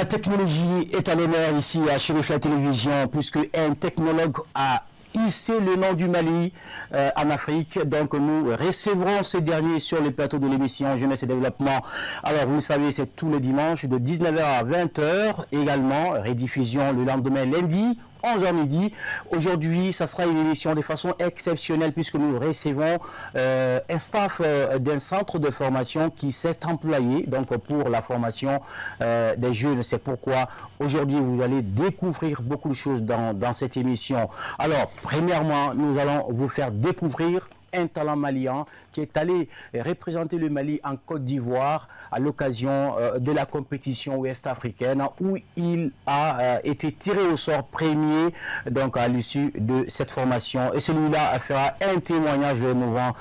technologie est à l'honneur ici à Chérif la Télévision, puisque un technologue a hissé le nom du Mali en Afrique. Donc nous recevrons ces derniers sur les plateaux de l'émission Jeunesse et Développement. Alors vous le savez, c'est tous les dimanches de 19h à 20h. Également, rediffusion le lendemain lundi. 11h midi. Aujourd'hui, ça sera une émission de façon exceptionnelle puisque nous recevons un staff d'un centre de formation qui s'est employé donc pour la formation des jeunes. C'est pourquoi aujourd'hui, vous allez découvrir beaucoup de choses dans cette émission. Alors, premièrement, nous allons vous faire découvrir un talent malien qui est allé représenter le Mali en Côte d'Ivoire à l'occasion de la compétition ouest-africaine où il a été tiré au sort premier donc à l'issue de cette formation, et celui-là fera un témoignage émouvant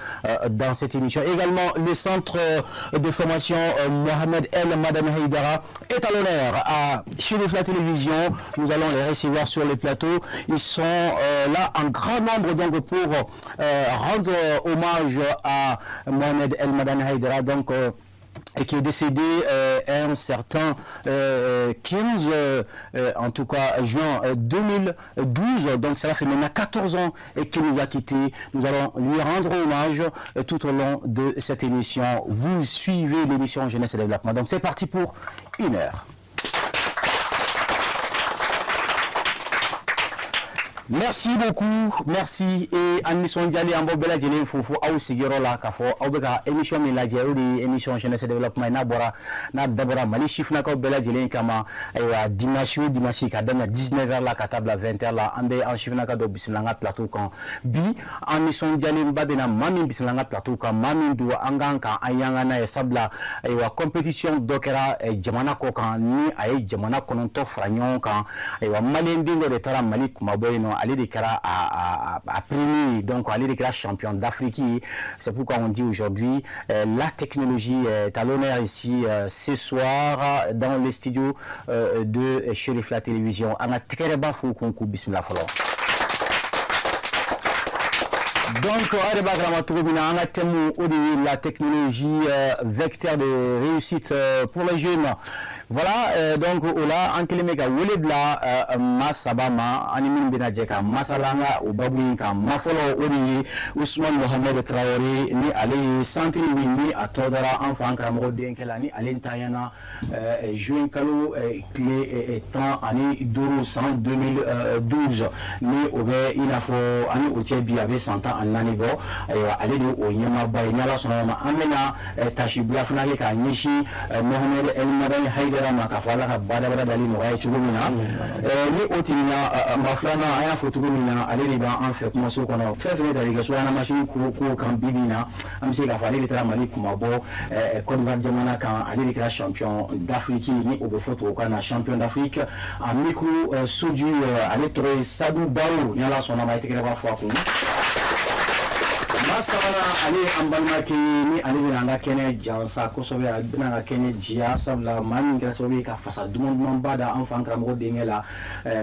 dans cette émission. Également, le centre de formation Mohamed El Madani Haïdara est à l'honneur à Chérif la Télévision. Nous allons les recevoir sur le plateau. Ils sont là en grand nombre donc pour rendre hommage à Mohamed El Madani Haïdara, donc et qui est décédé un certain 15, en tout cas juin 2012, donc ça fait maintenant 14 ans et qu'il nous a quitté. Nous allons lui rendre hommage tout au long de cette émission. Vous suivez l'émission Jeunesse et Développement, donc c'est parti pour 1 heure. Merci beaucoup, merci. Et en mission diali en bobela jeli fofu au sigiro la kafo au beka émission mi la jeli émission Jeunesse et Développement na bora na dabora mali chifna ko bela jeli kama aywa dimanche ka dana 19h la katable 20h la ambe en chifna ka do bislanga plateau kan bi en mission diali mbabe na mami bislanga plateau kan mami du anganka ayanga na sabla aywa compétition dokera jamana ko kan ni ay jamana kononto franyon kan aywa mali ndingo de tara mali kumaboyno aller des cas à premier, donc aller des cas champion d'Afrique. C'est pourquoi on dit aujourd'hui la technologie est à l'honneur ici ce soir dans les studios de Chérif la Télévision. On a très bas fou concours bismillah follow. Donc, on a thème la technologie vecteur de réussite pour les jeunes. Voilà, donc là, en kilimeka wolebla masabama animin benajeka masalanga ubabwinka mafolo odi Ousmane Mohamed Traoré ni ali centre windi atodara enfant kramro denkela ni alentayana juin kalo clé temps année 2012 ni obe inafo ani ochebi avait 100 ans en année bo ale do onyama baynyala sonoma amena tashibla funake ka nyishi Mohamed El Madani Haïdara makafala ka bada dali no ay chugumina ni otimina maflana aya fotugumina ale liba en fait mo so kono fefele dali ga so na machine ko kan bibina am se ka fali litera mali kuma bo Côte d'Ivoire jamana kan ale litera champion d'Afrique ni obo photo kana champion d'Afrique en micro soju ale tore Sadou Barou nyala sona ma itekere ba fwa ko Masana ali ambalmaki ni ali binanga kene jansa kosobe ali binanga kene jia sabla mani grasobe ka fasa dumon bada enfant kramgo dengela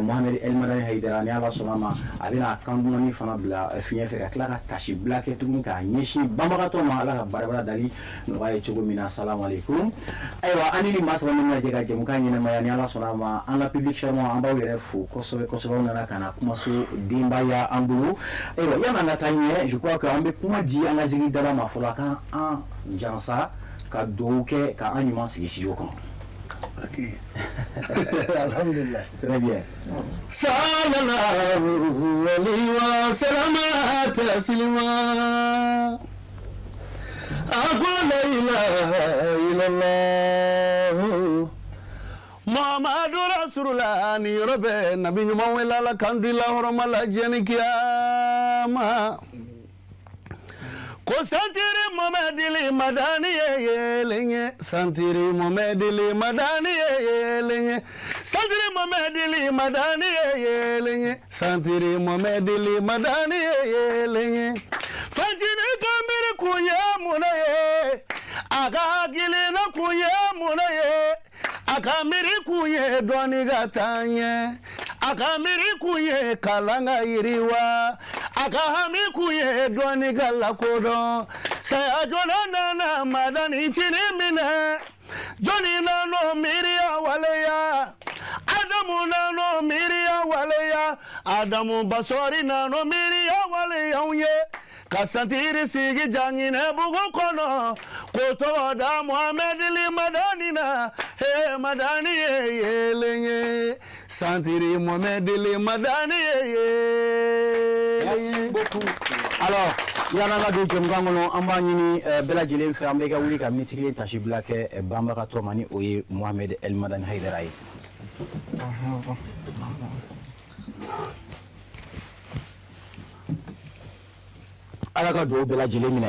Mohamed El Madani Haïdara ni ala sonama ali na kanduno ni fana bla finye fe ka klara tashi black tugni ka nyishi bamagato ma ala ka barabara dali no waye chugo mina assalamu alaikum aywa anili masana mina jega jemuka ni ma ni ala sonama anga public charmo amba were fu kosobe na kana kuma so dimba ya ambulu aywa yana ngatanye je crois que kuma di anazili dala mafulaka en jansa ka douke ka anima sigi joko. OK. Alhamdulillah. Très bien. Sallallahu alayhi wa sallam taslima. Aqul la ilaha illallah. Muhammadur Rasulullah ni rabbe nabi mawla la kandila hormala jeni kiyama. Ko santiri Mohamedili Madani yelenye santiri Mohamedili Madani yelenye santiri Mohamedili Madani yelenye santiri Mohamedili Madani yelenye fajini kamiri kuye munaye agagili na kuye munaye akamiri kuye doni gatanye akamiri kuye kalanga iriwa akahami kuye doni gala kodo sayajona nana madani chini mina joni nano miriya waleya adamu nano miriya waleya adamu basori nano miriya waleya unye kasantiri sigi jangine bugu kono koto da Muhammad li madani na he madani ye lenye santiri Muhammad li madani ye. Merci beaucoup. Alors, yana la do jom gangono amba nyini bela jele fe ambe ga wuli ka mitri tashi blake bamba to mani oye Mohamed El Madani Haidara. Alaka do bela jele mina.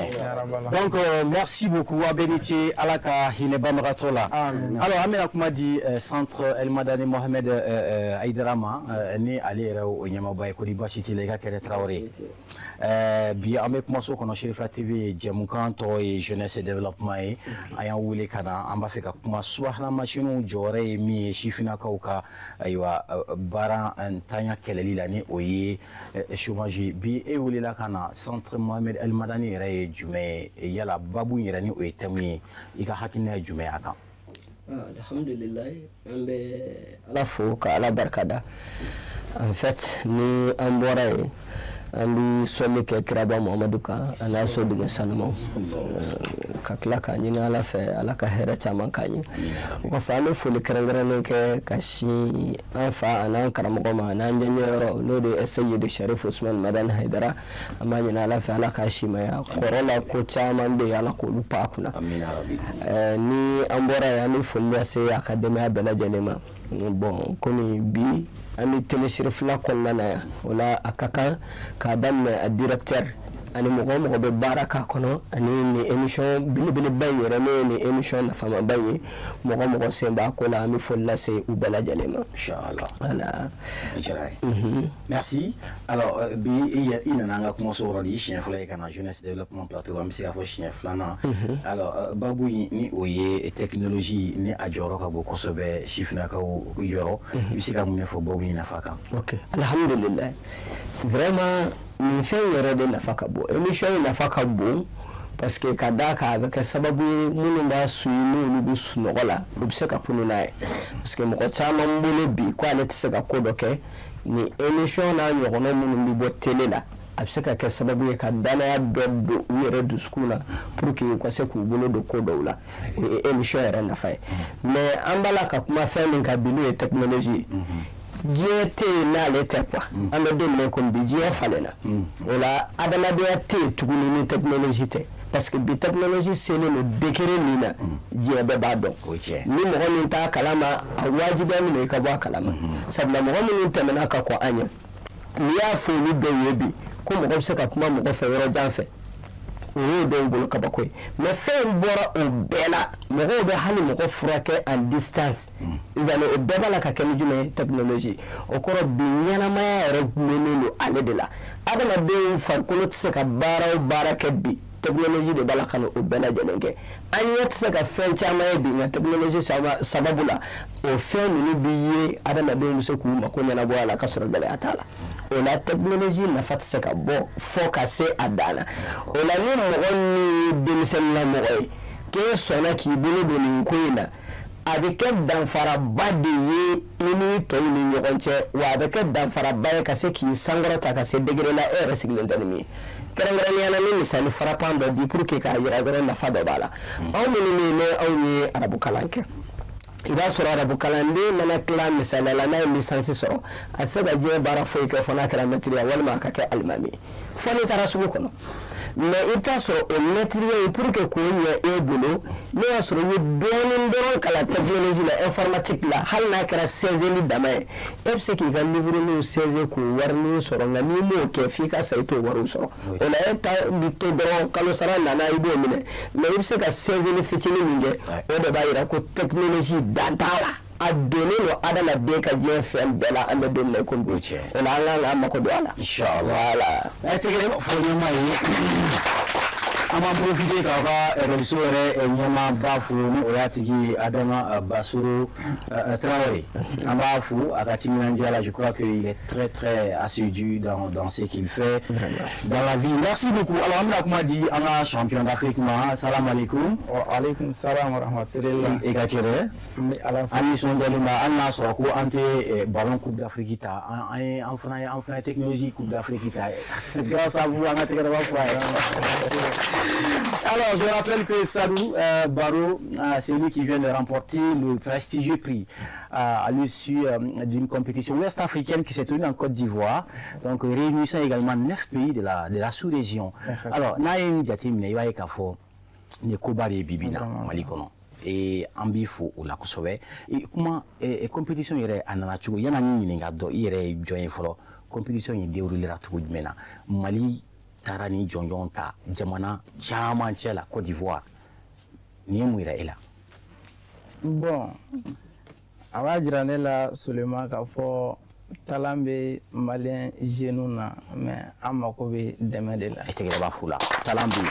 Donc merci beaucoup Abenitie Alaka hine bamratola. Alors amena kuma di centre El Madani Mohamed Aidarama ni alera o nyamabay ko di basiti le ga kere Traoré. Bi ame kuma so kono Sherifa TV jamukan to e jeunesse et développement e ayan wule kana amba feka kuma swahna machine jore mi shifina kauka aywa bara antanya keleli lani oye chômage bi e wule la kana centre Mohamed El Madani Ray Jume yala babu yirani o etami ika hakina Jume aka. Alhamdulillah ambe ala fo ka ala barkada. En fait ni ambore andu somi ke kraba Muhammadu ka ana so diga sanmo ka klaka ni ala fe ala ka hera chama kanyi ko fa no fuli krangara ke kashi afa ana karamo ma nan janyoro no de sayyid Sharif Usman Madani Haidara amma ni ala fe ala ka shi maya korola ko chama be ala ko lupa kuna amina rabbi ni ambora ya mi fuli ase academy bela janema bon koni bi ani telesirif la konnana wala akaka ka dam a directeur ani mo be baraka kono ani ni émission bilibili bayere ni émission na fama bayi mo semba ko la mi folla se ubala jalema inchallah ala jaray merci. Alors bi ina nanga kuma so rodi chien fula kana jeunesse développement plateau am si afo chien flana. Alors babu ni oye technologie ni ajoro ka boko sobe chifna ka yoro bisika mun fo babu ina faka. OK alhamdulillah vraiment ni fait yoro de nafaka bo émission nafaka bo parce que kadaka avec sababu mununda suinu lubu sunogola lubseka pununa parce que moko chama mbole bi kwa leteseka kodoke ni émission na yogono munumbi bo télé la abseka ke sababu ka dana ya do yere du skuna pour que ko se ku bolo do kodola émission era na fay mais ambala ka kuma fait linka bilu et technologie jete na lete kwa ando dole ko bi je falena wala adama de te tuguni ni technologie te parce que bi technologie c'est le décret nina je be ba do ni mo ni ta kalama wajiba ni ka ba kalama sabna mo ni temena ka ko anya ni ya fo ni do yebi ko mo se ka kuma mo fa yoro janfe o do ngolo ka bakoy mais fait bora o bela mo be hali mo ko frake en distance izale o bela ka kemi jume technologie o koro bi nyana ma re menelo ale de la adama be farkolo tse ka bara ke bi technologie de bala kanu o bela jenenge anyet tse ka fen chama bi na technologie sababu la o fen ni biye adama be muso ku ma ko nyana bo ala ka sura dale atala o la technologie na fatse ka bo focuser adana o la ni mo ni demisel la mo ke sona ki bolo do ni koina avec dan faraba de ye ini to ni nyokonche wa avec dan faraba ka se ki sangara ta ka se degré la er sigilen tanmi kerengara ni ana ni misali farapando di pour que ka yira gara na fa do bala aw ni aw ni arabu kalanke iba sura arabu kalande mana kala misala la na licence soro asaba je bara foy ka fona kala material wal ma ka ke almami foni tarasugo kono mais ita so o materiel pour que ko ye bolo ne so ni donin kala technologie la informatique la hal na kara 16 ni dama epse ki kan livre ni 16 ko warni so nga ni mo ke fi ka sai to waru so o la eta di to doron kalo sara na na ibo mine mais epse ka 16 ni fitini ninge o de bayira ko technologie dantala a donné le adala de ka je fel bela ande don le ko buche on ala la mako do ala inchallah voilà etege fo ni mai an b'an profiter k'aw ka réseau yɛrɛ ɲɛmaaba fo ni o y'a tigi Adama Basoro Traoré. An b'a fo a ka timinandiya la, je crois qu'il est très très assidu dans ce qu'il fait dans la vie. Merci beaucoup. Alors an bɛna kuma di an ka champion d'Afrique ma. Salam alaikum. Wa alaikum salam wa rahmatullah. E ka kɛnɛ. An nisɔndiyalen bɛ hali n'a sɔrɔ ko an tɛ ballon coupe d'Afrique ta an fana ye technologie coupe d'Afrique ta grâce à vous an ka tɛgɛ dɔ b'a fɔ a ye. Alors je rappelle que Sadou Barrow c'est lui qui vient de remporter le prestigieux prix à l'issue d'une compétition ouest-africaine qui s'est tenue en Côte d'Ivoire, donc réunissant également 9 pays de la sous-région. Alors n'a ye jateminɛ i b'a ye k'a fɔ ni koba de ye bi bi na Mali kɔnɔ. Et an b'i fo o la kosɛbɛ. Kuma compétition yɛrɛ a nana cogo yan'an ni ɲininka dɔn i yɛrɛ ye jɔn ye fɔlɔ compétition in déroulera cogo jumɛn na Mali taara ni jɔnjɔn ta jamana caman cɛ la Côte d'Ivoire ni ye mun yira e la. Bon a b'a jira ne la Suleman k'a fɔ talan bɛ malien jeunes na mais an mako bɛ dɛmɛ de la. E tɛgɛ b'a fo la talan bɛ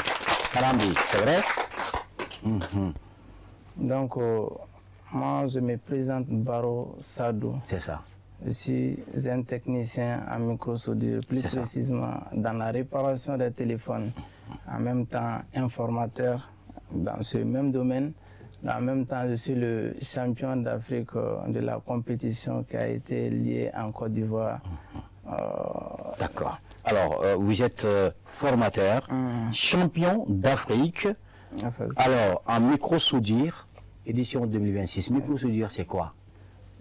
yen c'est vrai. Donc moi je me présente Barrow Sadou. C'est ça. Je suis un technicien en microsoudure, plus précisément dans la réparation des téléphones, en même temps informateur dans ce même domaine. En même temps, je suis le champion d'Afrique de la compétition qui a été liée en Côte d'Ivoire. D'accord. Alors, vous êtes formateur, champion d'Afrique. Alors, en microsoudure, édition 2026. Microsoudure, c'est quoi?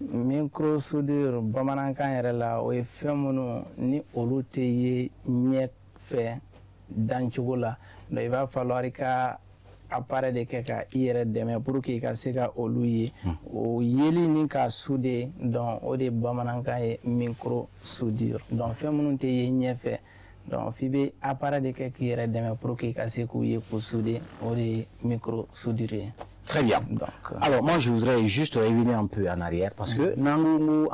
Microsoudure bamanankan yɛrɛ la o ye fɛn minnu ni olu tɛ ye ɲɛ fɛ dancogo la donc il va falloir i ka appareil de kɛ ka i yɛrɛ dɛmɛ pour que i ka se ka olu ye o yeli ni ka souder donc o de bamanankan ye microsoudure donc fɛn minnu tɛ ye ɲɛ fɛ donc f'i bɛ appareil de kɛ k'i yɛrɛ dɛmɛ pour que i ka se k'u ye k'u souder o de ye microsoudure ye. Très bien. Donc, alors, moi, je voudrais juste revenir un peu en arrière parce que normalement,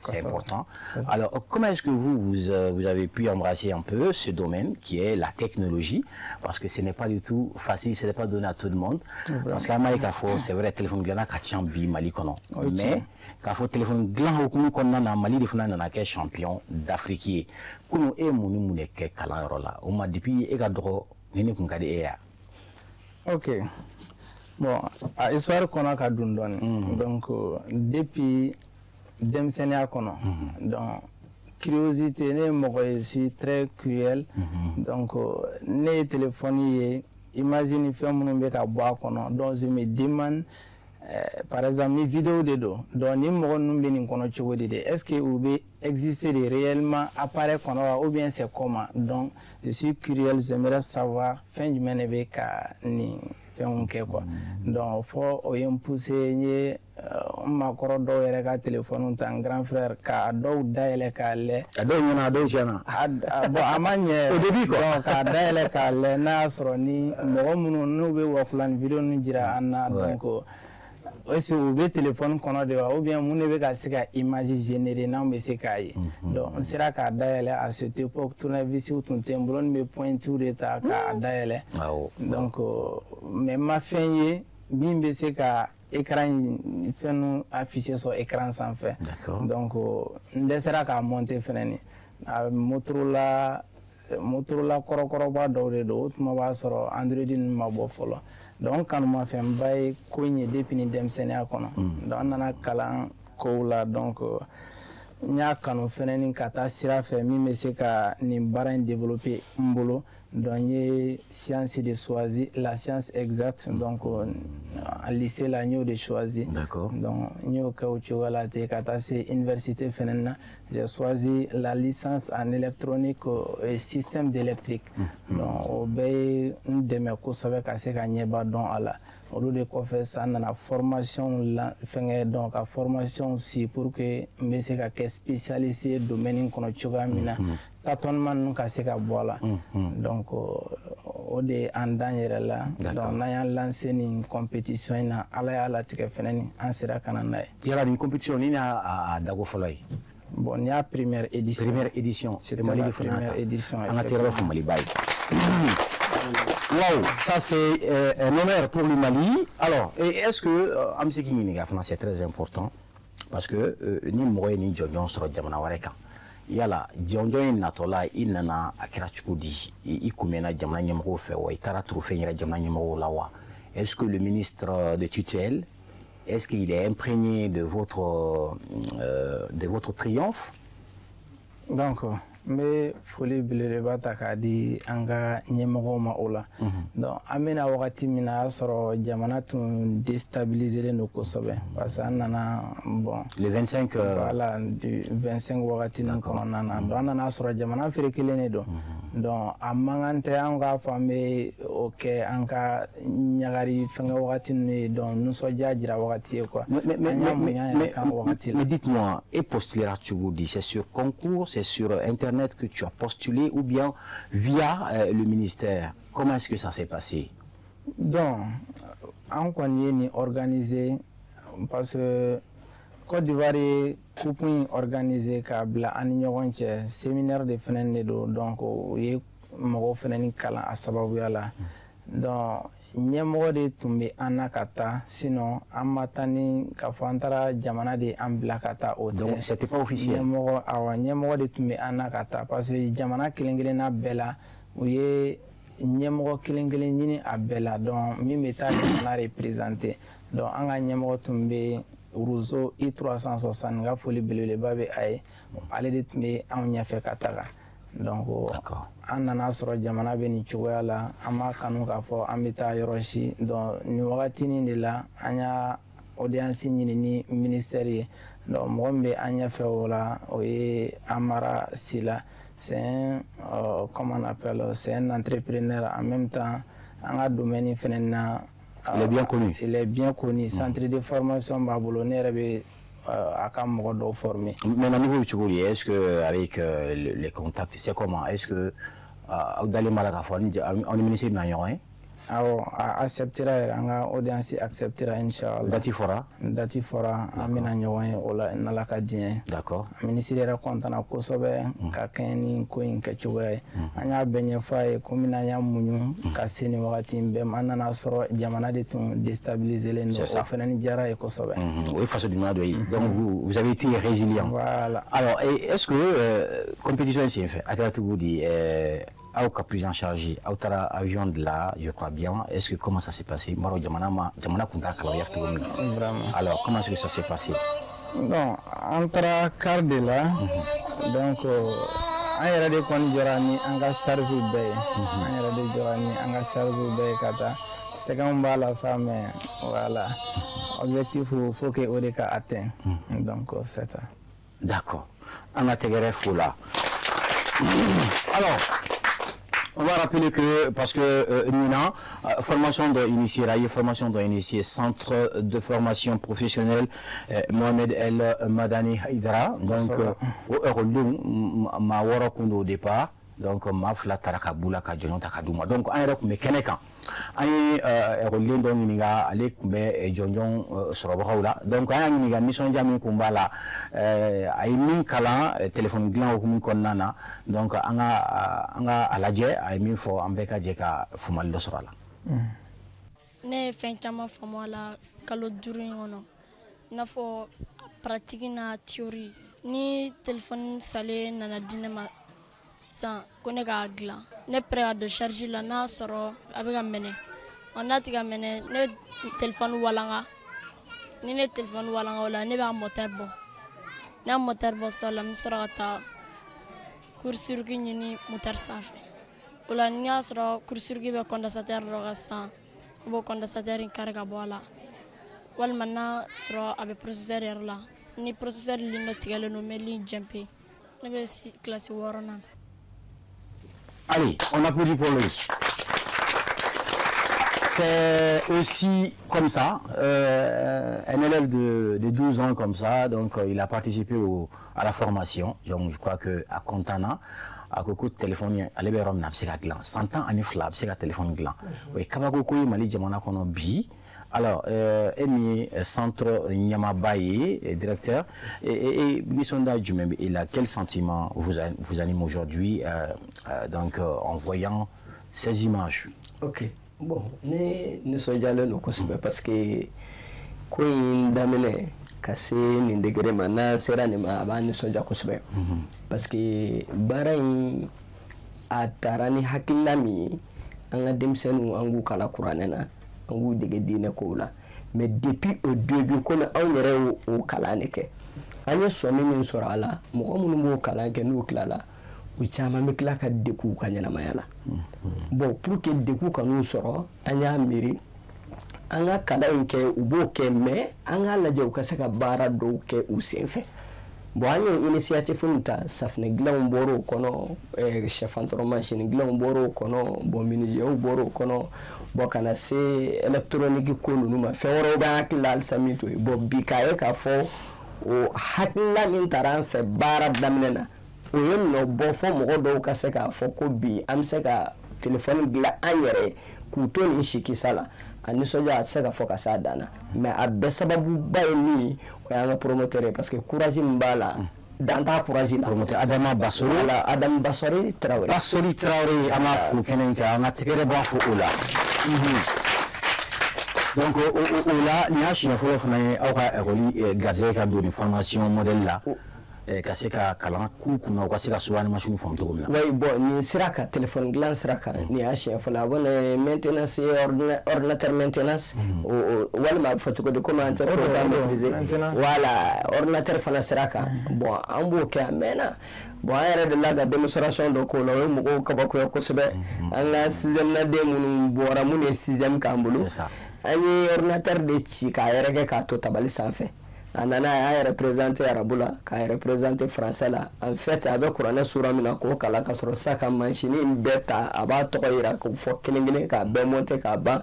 c'est important. Alors, comment est-ce que vous avez pu embrasser un peu ce domaine qui est la technologie? Parce que ce n'est pas du tout facile, ce n'est pas donné à tout le monde. Parce qu'à Maïka, c'est vrai, téléphone glan a bi Mali kono. Mais, quand faut téléphone glan au kono kono na Mali, il na ke champion d'Afrique. Kono e moni mune ke kala rola. O ma depuis e ga dro nini kun kadi e ya. Ok. Bon, à histoire qu'on a qu'à donner. Donc, depuis denmisɛnniya kɔnɔ donc curiosité ne je suis très curieux donc ne ye téléphone ye imagine fɛn minnu bɛ ka bɔ a kɔnɔ donc je me demande par exemple ni vidéo de don donc ni mɔgɔ ninnu bɛ nin kɔnɔ cogo di de est-ce que u bɛ exister de réellement appareil kɔnɔ wa ou bien c'est comment donc je suis curieux j'aimerais savoir fɛn jumɛn de bɛ ka nin fɛnw kɛ quoi donc fɔ o ye n pousser n ye n makɔrɔ dɔw yɛrɛ ka téléphone ta n grand frère k'a dɔw dayɛlɛ k'a lɛ a dɔw ɲɛna a dɔw tiɲɛna bon a ma ɲɛ au début quoi donc k'a dayɛlɛ k'a lɛ n'a y'a sɔrɔ ni mɔgɔ minnu n'u bɛ wakulani vidéo ninnu jira an na donc est-ce que u bɛ téléphone kɔnɔ de wa ou bien mun de bɛ ka se ka image générer n'anw bɛ se k'a ye donc n sera k'a dayɛlɛ à cette époque tournevis tun tɛ n bolo n bɛ pointure de ta k'a dayɛlɛ donc mais n ma fɛn ye min bɛ se ka écran fɛn affiché sur écran sanfɛ donc n dɛsɛra k'a monter fɛnɛ ni Motorola kɔrɔkɔrɔba dɔw de don o tuma b'a sɔrɔ Android ninnu ma bɔ fɔlɔ donc kanumafɛnba ye ko in ye depuis ni denmisɛnniya kɔnɔ donc an nana kalan kow la donc n y'a kanu fɛnɛ ni ka taa sira fɛ min bɛ se ka nin baara in développer n bolo donc n ye science de choisi la science exacte donc en lycée la n y'o de choisi donc n y'o kɛ o cogo la ten ka taa se université fɛnɛ na j'ai choisi la licence en électronique et système d'électrique donc o bɛɛ ye n dɛmɛ kosɛbɛ ka se ka ɲɛba dɔn a la olu de kɔfɛ sa n nana formation la fɛngɛ donc ka formation si pour que n bɛ se ka kɛ spécialisé domaine kɔnɔ cogoya min na tâtonnement ninnu ka se ka bɔ a la donc o de an dan yɛrɛ la donc n'an y'an lancé nin compétition in na ala y'a latigɛ fɛnɛ ni an sera ka na n'a ye. Yala nin compétition ni y'a dago fɔlɔ ye. Bon, il y a première édition. Première édition. C'était la première édition. Wow, ça c'est un honneur pour le Mali. Alors, est-ce que Amseki Minigafna, c'est très important parce que ni Moé ni Djonjon sur Djamana Wareka. Yala, Djonjon Natola, il nana Akirachoudi, il kumena Djamana Nyamro fait, ou Itara Troufé Djamana Nyamro Lawa. Est-ce que le ministre de tutelle, est-ce qu'il est imprégné de votre triomphe? Donc, mais folie beleba takadi anga nyemoko ma ola. Donc, amena wakati mina soro jamana tun déstabiliser nos kosobe. Parce que nana bon. Le 25. Voilà, du 25 wakati nous konana. Donc, nana soro jamana firikilene do. Donc, amangante anga fame ok anga nyagari fenge wakati ni donc nous sommes jira wakati quoi. Mais dites-moi, et postulera tu vous dis, c'est sur concours, c'est sur internet que tu as postulé ou bien via le ministère? Comment est-ce que ça s'est passé? Donc, on connaît organisé parce que Côte d'Ivoire est organisé kabla ani ɲɔgɔn cɛ séminaire de fɛnɛ de do donc o ye mɔgɔw fɛnɛ ni kalan a sababuya la donc ɲɛmɔgɔ de tun bɛ an na ka taa sinon an ma taa ni k'a fɔ an taara jamana de an bila ka taa o tɛ donc c'était pas officiel ɲɛmɔgɔ de tun bɛ an na ka taa parce que jamana kelen-kelenna bɛɛ la u ye ɲɛmɔgɔ kelen-kelen ɲini a bɛɛ la donc min bɛ taa jamana représenter donc an ka ɲɛmɔgɔ tun bɛ Rousseau I360 ka foli belebeleba bɛ a ye ale de tun bɛ anw ɲɛfɛ ka taga donc an nana sɔrɔ jamana bɛ nin cogoya la an b'a kanu k'a fɔ an bɛ taa yɔrɔ si donc nin wagatinin de la an y'a audience ɲini ni ministère ye donc mɔgɔ min bɛ an ɲɛfɛ o la o ye Amara Sila c'est un comment on appelle c'est un entrepreneur en même temps an ka domaine fɛnɛ na. Il est bien connu. Il est bien connu. Centre de formation Babylone a quand même formé. Mais au niveau du Tchougouli, est-ce que avec les contacts, c'est comment? Est-ce que dans les Malagafon, on est ministre de l'Union? Acceptera anga audience acceptera inshallah dati fora amina ɲɔgɔn ye o la n'ala ka diɲɛ d'accord ministre yɛrɛ kɔntana kosɛbɛ ka kɛɲɛ ni ko in kɛcogoya ye an y'a bɛɛ ɲɛfɔ a ye komi an y'a muɲu ka se nin wagati in bɛɛ ma an nana sɔrɔ jamana de tun déstabiliselen don o fɛnɛ ni diyara ye kosɛbɛ o ye faso jumɛn dɔ ye donc vous avez été résilient. Voilà. Alors est-ce que compétition in sen fɛ a kɛra cogo di aw ka prise en charge aw taara avion de là je crois bien. Est-ce que comment ça s'est passé? Maro jamana kun t'a kalaya cogo min na. Vraiment. Alors comment est-ce que ça s'est passé? Non, an taara car de la donc an yɛrɛ de kɔni jɔra ni an ka charge bɛɛ ye an yɛrɛ de jɔra ni an ka charge bɛɛ ye ka taa sɛgɛnw b'a la sa mais voilà objectif faut que o de ka atteint donc c'est ça. D'accord. An ka tɛgɛrɛ fo la. Alors on va rappeler que, parce que Nina, formation d'initié, centre de formation professionnelle Mohamed El Madani Haïdara, donc au Eurolung, ma Warakundo au départ, donc ma flatara Boula Kadjonon Takadouma. Donc on est mais Keneka. On est Eurolung, donc il y a allé kumbe Jonjon Sorobaoula. Donc on y a mission Jamin Kumbala, Aïmin Kala, téléphone gland au Kumunkonana. Donc on a aladje, Aïmin fo Ambeka Jeka Fumal de Sorala. Ne fɛn caman faamu a la kalo 5 in kɔnɔ i n'a fɔ pratique na théorie ni téléphone sale nana di ne ma san ko ne k'a dilan ne prêt ka don charge la n'a sɔrɔ a bɛ ka mɛnɛ n'a tɛ ka mɛnɛ ne téléphone walanga ni ne téléphone walanga o la ne b'a moteur bɔ n'a moteur bɔ sa la n bɛ sɔrɔ ka taa court circuit ɲini moteur sanfɛ o la ni y'a sɔrɔ court circuit bɛ condensateur dɔ ka san o b'o condensateur in kari ka bɔ a la walima n'a sɔrɔ a bɛ processeur yɛrɛ la ni processeur ligne dɔ tigɛlen don mais ligne jɛnpe ne bɛ classe 6nan. Allez, on applaudit pour lui. C'est aussi comme ça, un élève de 12 ans comme ça, donc il a participé à la formation. Donc je crois qu'à Contana, à Koko téléphone, allez vers Rom Napseka Glan, 100 ans en Ifla, Napseka téléphone Glan. Oui, Kabako Mali Jamana Kono Bi, Alors, Emi, centre Nyamabaye, directeur, et Bisonda Djumembe, quel sentiment vous anime aujourd'hui en voyant ces images? Ok, bon, ne soyez le parce que ko in damene kase ni degré mana sera ne ma ba ni soja kosbe parce que bara a tarani hakilami anga demsenu angu kala qur'anena angu dege dine ko la mais depuis au début comme on yere o kala ne ke anya somi min sura ala mo mun mo kala ke no klala u chama me kala ka deku kanyana mayala bon pour que deku kanu soro anya miri anga kala inke ubo ke me anga laje u kasaka bara do ke u senfe bo anyo initiative nta safne glan boro kono chef antro machine glan boro kono bo minije u boro kono bo kana se electronique ko numa fewro ba klal samito bo bikaye ka fo o hakla min taran fe bara damnena o yenno bo fo mo do kasaka fo ko bi am seka téléphone gla anyere ku to ni shikisala ani soja seka fo kasadana mais abbe sababu bayni o yanga promoteur parce que courage mbala danta courage la promoteur Adama Basori la Adam Basori Traoré ama fu kenen ka nga tekere ba fu ola donc ola ni ashi na fo fana au ka école gazé ka do formation modèle là ka se ka kalan ku kuna ka se ka suwani machine fam to gomna way bon ni siraka téléphone glan siraka ni ashi fala bon maintenance ordinateur maintenance wala ma foto de commentaire programme maîtriser voilà ordinateur fala siraka bon ambo ka mena bon ayere de la démonstration de ko lo mo ko ba ko sebe anga 6e na de mun bora mun 6e kambulu ani ordinateur de ci ka ayere ka to tabali sanfé anana a représenté arabula ka représenté français là en fait avec Coran sura mina ko kala ka soro saka machine beta aba to ira ko fo kelengene ka be monter ka ba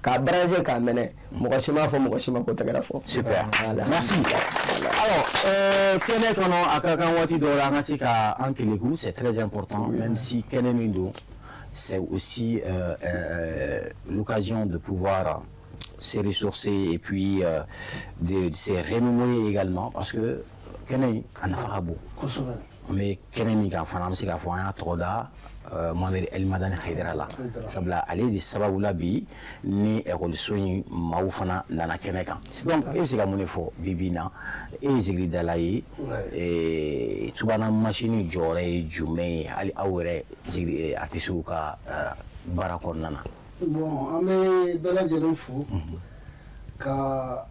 ka branger ka mene mo ko shima ko tagara fo super voilà. Merci alors kene kono akaka wati do la ngasika ankeleku c'est très important même si kene mindo c'est aussi l'occasion de pouvoir se ressourcer et puis de se remémorer également parce que Kenny en a farabo mais Kenny qui a fait un petit peu trop d'art Mohamed El Madani Haidara sabla ali di sababu labi ni école soign maufana nana keneka donc il s'est gagné fo bibina et zigri dalai et tubana machine jore jume ali awre zigri artisuka barakon nana bon ame bela jelen fo ka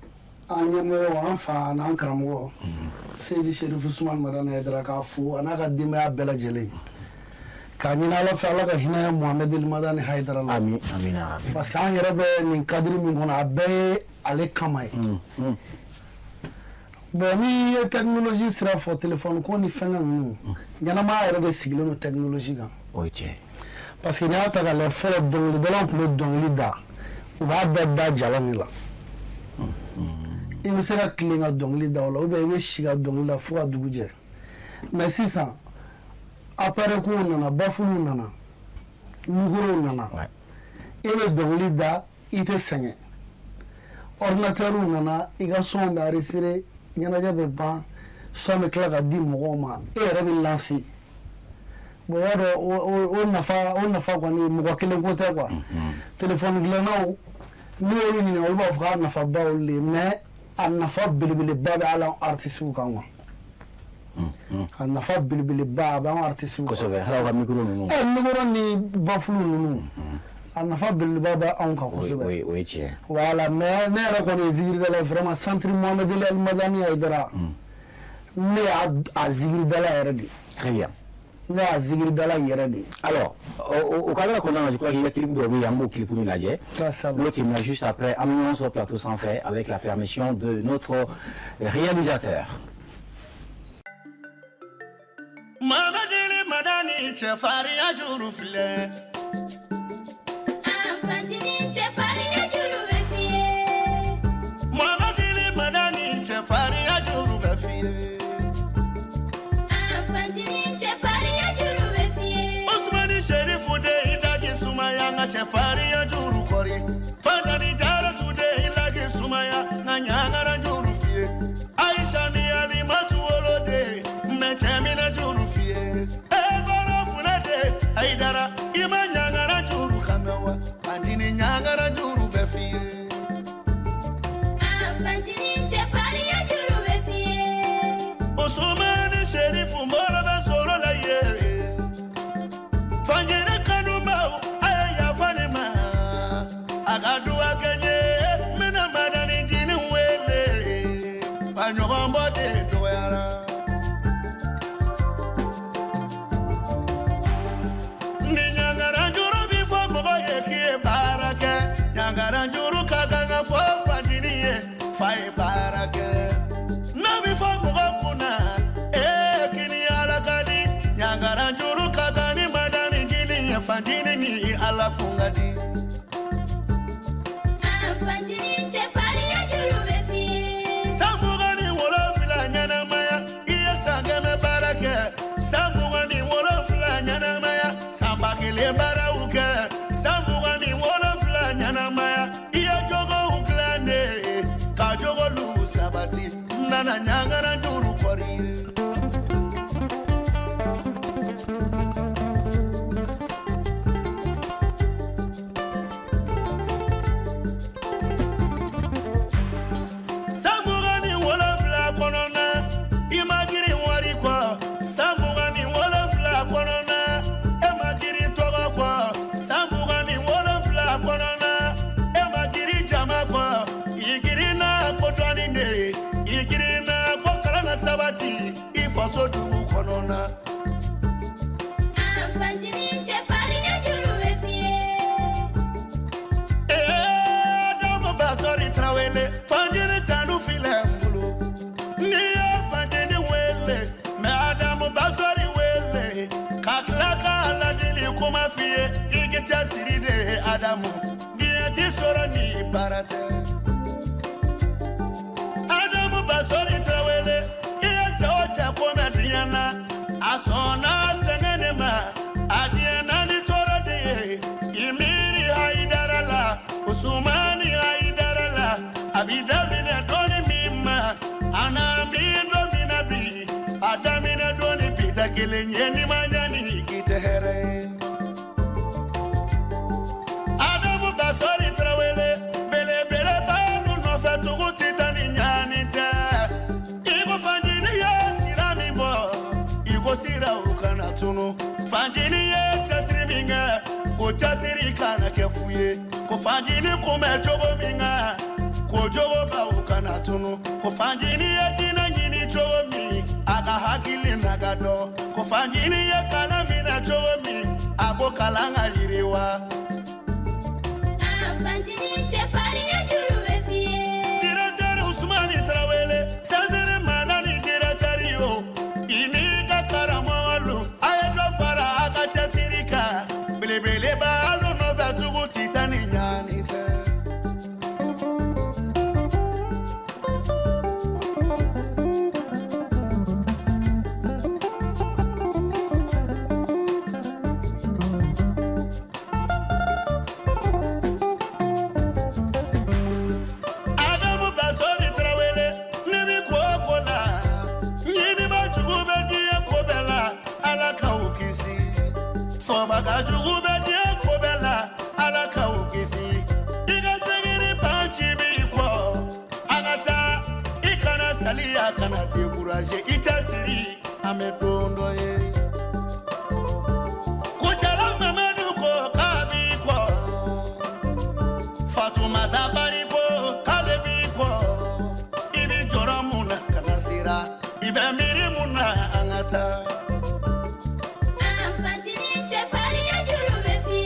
anyemo anfa nan karamo Seydi Cherif Ousmane Madani Haidara ka fo anaka dimaya bela jelen kanyina la fa la ka hina Mohamed El Madani Haidara amin amina parce que an yɛrɛ bɛ nin cadre min kɔnɔ a bɛɛ ye ale kama ye bon ni ye technologie sira fɔ téléphone ko ni fɛngɛ ninnu ɲɛnamaya yɛrɛ de sigilen don technologie kan o tiɲɛ parce que n'i y'a ta k'a lajɛ fɔlɔ dɔnkilidalaw tun bɛ dɔnkili da u b'a bɛɛ da jalan de la i bɛ se ka tilen ka dɔnkili da o la ou bien i bɛ si ka dɔnkili la fo ka dugu jɛ mais sisan appareil kow nana bafuluw nana microw nana i bɛ dɔnkili da i tɛ sɛgɛn ordinateur nana i ka son bɛ enregistré ɲɛnajɛ bɛ ban son bɛ tila ka di mɔgɔw ma e yɛrɛ bɛ lancer bon y'a dɔn o nafa kɔni mɔgɔ kelen ko tɛ quoi téléphone dilannaw n'i y'olu ɲininka olu b'a fɔ k'a nafaba olu de ye mais a nafa belebeleba bɛ hali artisiw kan quoi a nafa belebeleba a bɛ an artisiw kan kosɛbɛ hali aw ka micro ninnu micro ni bafulu ninnu a nafa belebeleba bɛ anw kan kosɛbɛ o ye tiɲɛ voilà mais ne yɛrɛ kɔni ye zikiridala ye vraiment centre Mohamed El Madani Haidara ne y'a zikiridala yɛrɛ de très bien ne y'a zikiridala yɛrɛ de alors au cadre qu'on a je crois qu'il y a clip de Yambo clip pour la jet l'autre il juste après amenons sur plateau sans fait avec la permission de notre réalisateur Mohamed El Madani Chefari Ajuru File Mohamed El Madani Chefari Ajuru Befie Ousmane Cherif de Idaki Sumayanga Chefari Ajuru Kori Fadani Jara today ye doyara ni nyangara juru bi fo mogo ye ki barake nyangara juru kaganga fo fandini ye fai barake na bi fo mogo kuna kini ala kadi nyangara juru kagani madani jini ye fandini ni ala kungadi fandini che fari ya juru be fi samugani wolo fila nyana maya iya sangame barake samugani wolo fila nyana maya sambakile barauke samugani wolo fila nyana maya iya jogo uklane ka jogo lu sabati nana nyangara juru kori sabati ifaso dugu konona fandini che fari ya juru be fi domo basori trawele fandini tanu filembulu ni fandini wele me adamu basori wele kaklaka aladili kuma fiye igita siride adamu dieti soro ni barate adamu basori trawele chocha kome diana asona senenema adiana ni torode imiri haidarala usumani haidarala abidamina doni mima anambi domina bi adamina doni pita kilenyeni manyani kitehere adamu basori trawele bele bele banu no fetugu titani nyanite igo fandini sira ukana tunu fandini ye tasiri minga ko tasiri kana kefuye ko fandini kuma jogo minga ko jogo ba ukana tunu ko fandini ye dina nyini jogo mi aga hakili nagado ko fandini ye kana mina jogo mi ago kalanga yiriwa fandini che fari ya juru be fi directeur Usmani Trawele sadere manani directeur yo iniga karamawalu ayedo fara akacha sirika belebele balu no vatugu titani nyanite Adamu basori trawele nibi kokola yini majugu bedie kobela alaka ukisi fobaga jugu bedie kobela alaka ukisi iga segiri panchi biko agata ikana salia kana dekuraje itasiri amedondo ye kuchala mameduko kabiko Fatuma tabariko kalebiko ibi joramuna kanasira ibe mirimuna angata fandini che fari ya juru be fi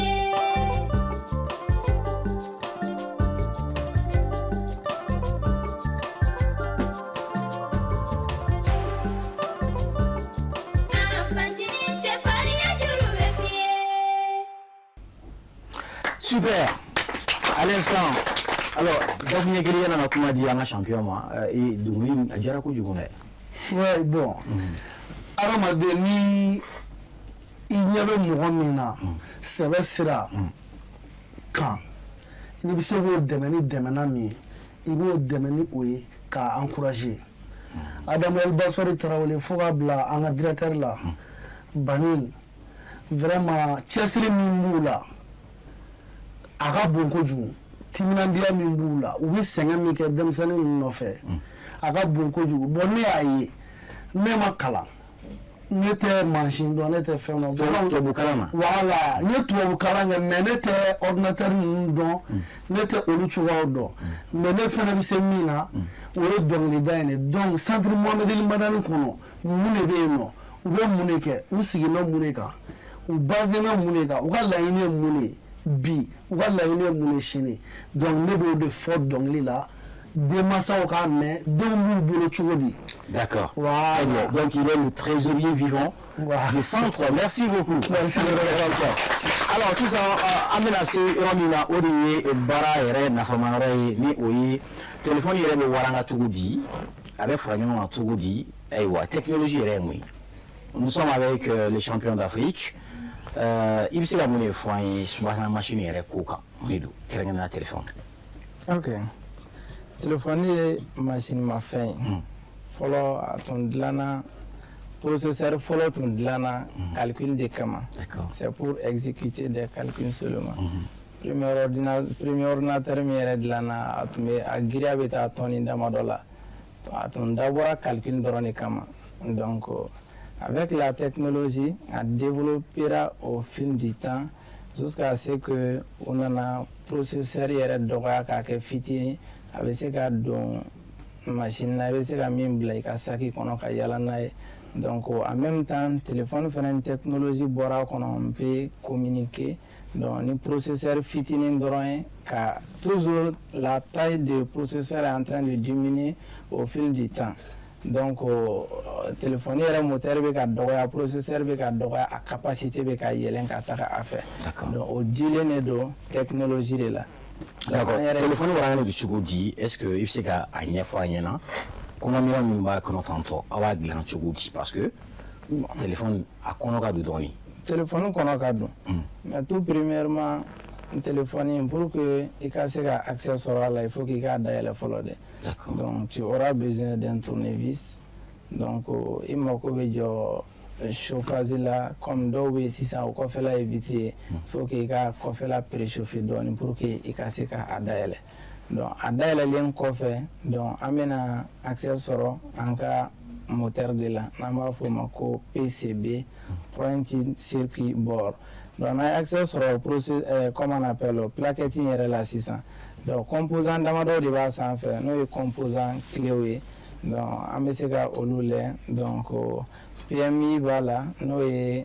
fandini che fari ya juru be fi Super. À l'instant, alors, donc il y a un comment dire un champion moi et donc il y a du ouais bon alors ni il y avait mohamina c'est vrai sera quand il bi se ko dɛmɛ mi i b'o dɛmɛ ni o ye k'a encourager Adamu Elbasori Tarawele fo ka bila an ka directeur la Bani vraiment cɛsiri min b'u la a ka bon kojugu timinandiya min b'u la u bɛ sɛgɛn min kɛ denmisɛnnin ninnu nɔfɛ a ka bon kojugu bon ne y'a ye ne ma kalan ne tɛ mansin dɔn ne tɛ fɛn dɔn tubabukalan na voilà n ye tubabukalan kɛ mais ne tɛ ordinateur ninnu dɔn ne tɛ olu cogoyaw dɔn mais ne fana bɛ se min na o ye dɔnkilida in de donc centre Mohamed El Madani kɔnɔ mun de bɛ yen nɔ u bɛ mun de kɛ u sigilen mun de kan u basé bɛ mun de kan u ka laɲini ye mun de bi u ka laɲini ye mun de sini donc ne b'o de fɔ dɔnkili la denmansaw k'a mɛn denw b'u bolo cogo di. D'accord. Voilà. Très bien. Donc il est le trésorier vivant du centre. Merci beaucoup. Merci. Alors sisan an bɛna se yɔrɔ min na o de ye baara yɛrɛ nafama yɔrɔ ye ni o ye téléphone yɛrɛ bɛ waranga cogo di a bɛ fara ɲɔgɔn kan cogo di ayiwa technologie yɛrɛ ye mun ye nous sommes avec les champions d'Afrique i bɛ se ka mun de fɔ an ye subahana machine yɛrɛ ko kan mun de don kɛrɛnkɛrɛnnenya téléphone. Ok. Téléphone ye machine mafɛn ye fɔlɔ a tun dilanna processeur fɔlɔ tun dilanna calcul de kama c'est pour exécuter des calculs seulement premier ordinateur min yɛrɛ dilanna a tun bɛ a giriya bɛ taa tɔni damadɔ la a tun dabɔra calcul dɔrɔn de kama donc avec la technologie a développera au fil du temps jusqu'à ce que on nana processeur yɛrɛ dɔgɔya k'a kɛ fitini a bɛ se ka don machine na i bɛ se ka min bila i ka saki kɔnɔ ka yala n'a ye donc en même temps téléphone fana technologie bɔra a kɔnɔ on peut communiquer donc ni processeur fitinin dɔrɔn ye ka toujours la taille de processeur est en train de diminuer au fil du temps donc téléphone yɛrɛ moteur bɛ ka dɔgɔya processeur bɛ ka dɔgɔya a capacité bɛ ka yɛlɛn ka taga a fɛ donc o dilen de don technologie de la. D'accord. Téléphone waranga du cogo di est-ce que i bɛ se ka a ɲɛfɔ a ɲɛna kɔnɔmira minnu b'a kɔnɔ tantɔ aw b'a dilan cogo di parce que téléphone a kɔnɔ ka don dɔɔnin. Téléphone kɔnɔ ka don mais tout premièrement téléphone pour que i ka se ka accès sɔrɔ a la il faut k'i k'a dayɛlɛ fɔlɔ de. D'accord. Donc tu auras besoin d'un tournevis donc i mako bɛ jɔ chauffage la comme dɔw bɛ yen sisan o kɔfɛla ye vitre ye il faut que i ka kɔfɛla préchauffer dɔɔnin pour que i ka se ka a dayɛlɛ donc a dayɛlɛlen kɔfɛ donc an bɛna accès sɔrɔ an ka moteur de la n'an b'a fɔ o ma ko PCB printed circuit board donc n'an ye accès sɔrɔ comme on appelle o plaquette in yɛrɛ la sisan donc composant damadɔ de b'a sanfɛ n'o ye composant clés ye donc an bɛ se ka olu lajɛ donc PMI b'a la n'o ye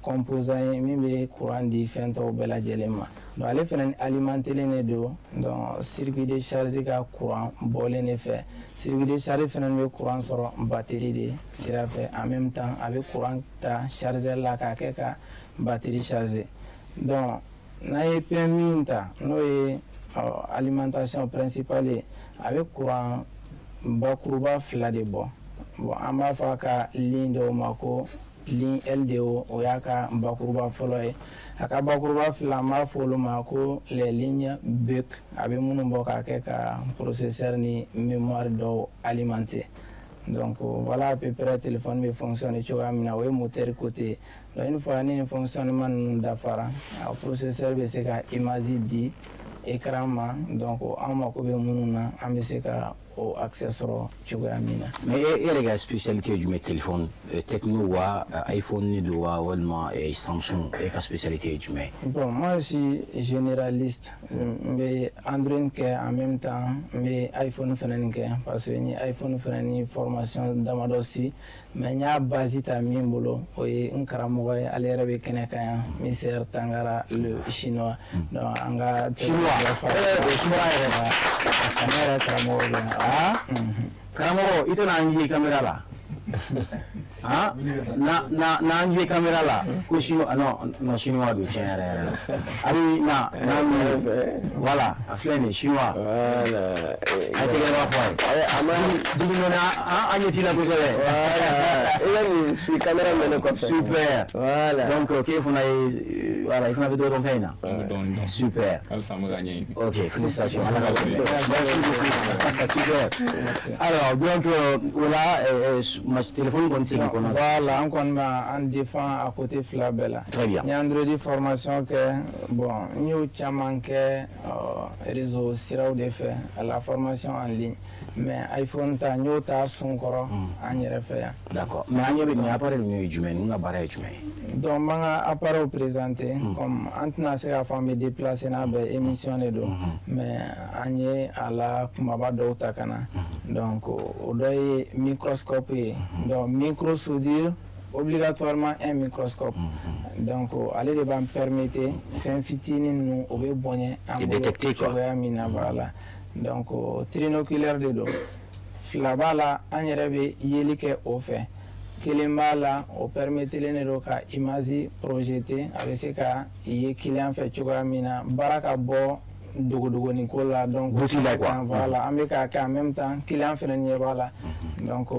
composant ye min bɛ courant di fɛn tɔw bɛɛ lajɛlen ma donc ale fana alimentelen de don donc circuit de charge ka courant bɔlen de fɛ circuit de charge fana bɛ courant sɔrɔ batterie de sira fɛ en même temps a bɛ courant ta chargeur la k'a kɛ ka batterie charger donc n'a ye PMI ta n'o ye alimentation principale ye a bɛ courant bakuruba fila de bɔ bon an b'a fɔ a ka ligne dɔw ma ko ligne LDO o y'a ka bakuruba fɔlɔ ye a ka bakuruba fila an b'a fɔ olu ma ko les lignes BEC a bɛ minnu bɔ k'a kɛ ka processeur ni mémoire dɔw alimenter donc voilà à peu près téléphone bɛ fonctionner cogoya min na o ye moteur côté donc une fois ni fonctionnement ninnu dafara a processeur bɛ se ka image di écran ma donc an mako bɛ minnu na an bɛ se ka o accès sɔrɔ cogoya min na. mais e yɛrɛ ka spécialité jumɛn téléphone techno wa iPhone ni don wa walima Samsung e ka spécialité jumɛn. bon moi je suis généraliste n bɛ Android kɛ en même temps n bɛ iPhone fana ni kɛ parce que n ye iPhone fana ni formation damadɔ si mais n y'a base ta min bolo o ye n karamɔgɔ ye ale yɛrɛ bɛ kɛnɛ kan yan Mister Tangara le chinois donc an ka chinois yɛrɛ ne yɛrɛ karamɔgɔ bɛ yan. karamɔgɔ i tɛna an ye caméra la n'an ye caméra la ko chinois non chinois don tiɲɛ yɛrɛ yɛrɛ la abi n'an voilà a filɛ nin ye chinois a tɛgɛ b'a fɔ a ye a ma jigi mɛnɛ an ɲɛ t'i la kosɛbɛ i bɛ nin su caméra mɛnɛ kɔfɛ super voilà donc k'e fana ye voilà i fana bɛ dɔ dɔn fɛn in na super ok félicitations merci beaucoup super alors donc voilà téléphone kɔni segin kɔnɔ voilà an kɔni b'an défend a côté fila bɛɛ la très bien n ye Android formation kɛ bon n y'o caman kɛ réseau siraw de fɛ la formation en ligne mais iPhone ta n y'o ta sun kɔrɔ an yɛrɛ fɛ yan. D'accord, mais an ɲɛ bɛ nin appareil ninnu ye jumɛn ninnu ka baara ye jumɛn ye? Donc n b'an ka appareil présenté comme an tɛna se k'a fɔ an bɛ déplacer n'a bɛɛ émission de don mais an ye a la kumaba dɔw ta ka na donc o dɔ ye microscope ye donc micro soudure obligatoirement un microscope donc ale de b'an permettre fɛn fitinin ninnu o bɛ bonya an bolo cogoya min na voilà donc trinoculaire de don fila b'a la an yɛrɛ bɛ yeli kɛ o fɛ kelen b'a la o permettilen de don ka image projeté a bɛ se ka ye client fɛ cogoya min na baara ka bɔ dogodogoni ko la donc voilà an bɛ k'a kɛ en même temps client fɛnɛ ɲɛ b'a la donc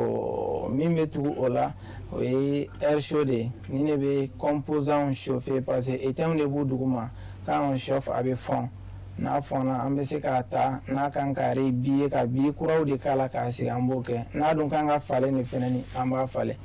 min bɛ tugu o la o ye air chaud de ni ne bɛ composant chauffer parce que éteint de b'u duguma quand on chauffe a bɛ fɔn n'a fɔnna an bɛ se k'a ta n'a kan ka bi ka bi kuraw de k'a la k'a sigi an b'o kɛ n'a dun kan ka falen de fɛnɛ ni an b'a falen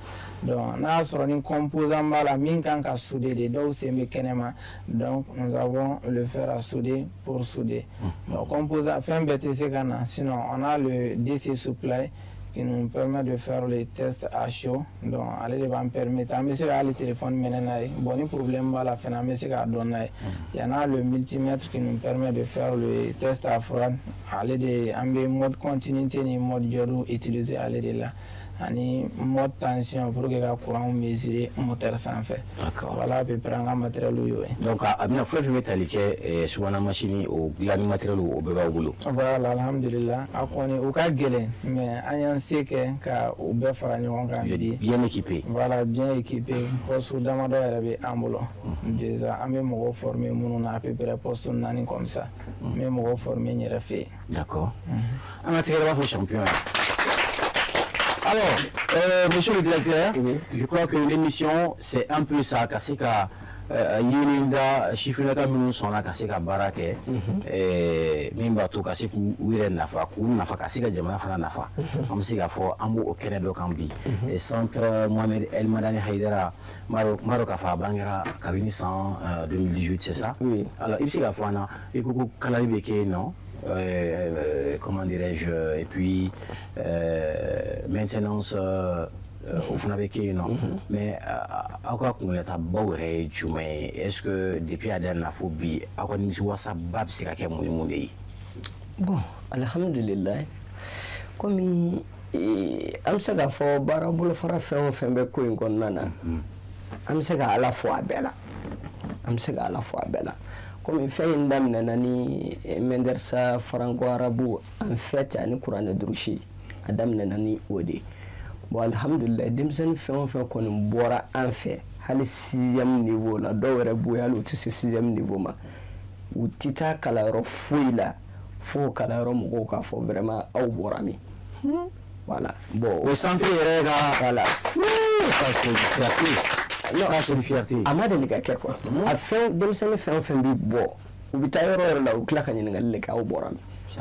donc n'a y'a sɔrɔ ni composant b'a la min kan ka souder de dɔw sen bɛ kɛnɛma donc nous avons le fer à souder pour souder donc composant fɛn bɛɛ tɛ se ka na sinon on a le DC supply qui nous permet de faire les tests à chaud donc ale de b'an permettre an bɛ se ka hali téléphone minɛ n'a ye bon ni problème b'a la fɛnɛ an bɛ se k'a dɔn n'a ye il y en a le multimètre qui nous permet de faire le test à froid ale de an bɛ mode continuité ni mode jɔdu utiliser ale de la ani mode tension pour que ka courant mesurer moteur sanfɛ voilà à peu près an ka matériel y'o ye donc a bɛna fɛn fɛn bɛ tali kɛ subahana machine o dilanni matériel o bɛɛ b'aw bolo voilà alhamdulillah a kɔni o ka gɛlɛn mais an y'an se kɛ ka o bɛɛ fara ɲɔgɔn kan bi bien équipé voilà bien équipé poste damadɔ yɛrɛ bɛ an bolo déjà an bɛ mɔgɔw former minnu na à peu près poste 4 comme ça n bɛ mɔgɔw former n yɛrɛ fɛ yen d'accord an ka tigɛ b'a fɔ champion alors, monsieur le directeur, je crois que l'émission, c'est un peu ça, Kaseka, Yelinda, Chifunaka Minusona, Kaseka Barake, Mimbato, Kaseku, Wire Nafa, Nafa, Kaseka Jamana Fana Nafa, Amsega for Ambo au Canada Kambi, et Centre Mohamed El Madani Haidara, Marokafa, Bangara, Kabinisan 2018, c'est ça? Oui. Alors, il s'est à Fana, et Koukou Kalabeke, non? Comment dirais-je, et puis maintenance au fond avec non mais à quoi qu'on est à Bauré, est-ce que depuis la dernière phobie à quoi nous voit ça bab c'est qu'à mon bon alhamdulillah comme am se ka fɔ baara bolo fara fɛn o fɛn bɛ ko in kɔnɔna na an bɛ se ka ala fɔ a bɛɛ la an bɛ se ka ala fɔ a bɛɛ la comme fɛn in daminɛna ni Mendersa franco-arabu en fait ani kuranɛ durusi a daminɛna ni o de bon alhamdulillah denmisɛnnin fɛn o fɛn kɔni bɔra an fɛ hali 6e niveau la dɔw yɛrɛ b'o ye hali u tɛ se 6e niveau ma u tɛ taa kalanyɔrɔ foyi la fo kalanyɔrɔ mɔgɔw k'a fɔ vraiment aw bɔra min voilà bon au centre yɛrɛ ka voilà ça c'est gratuit. Ça c'est une fierté. A ma deli ka kɛ quoi a fɛn denmisɛnnin fɛn o fɛn bi bɔ u bɛ taa yɔrɔ yɔrɔ la u tila ka ɲininkali de kɛ aw bɔra min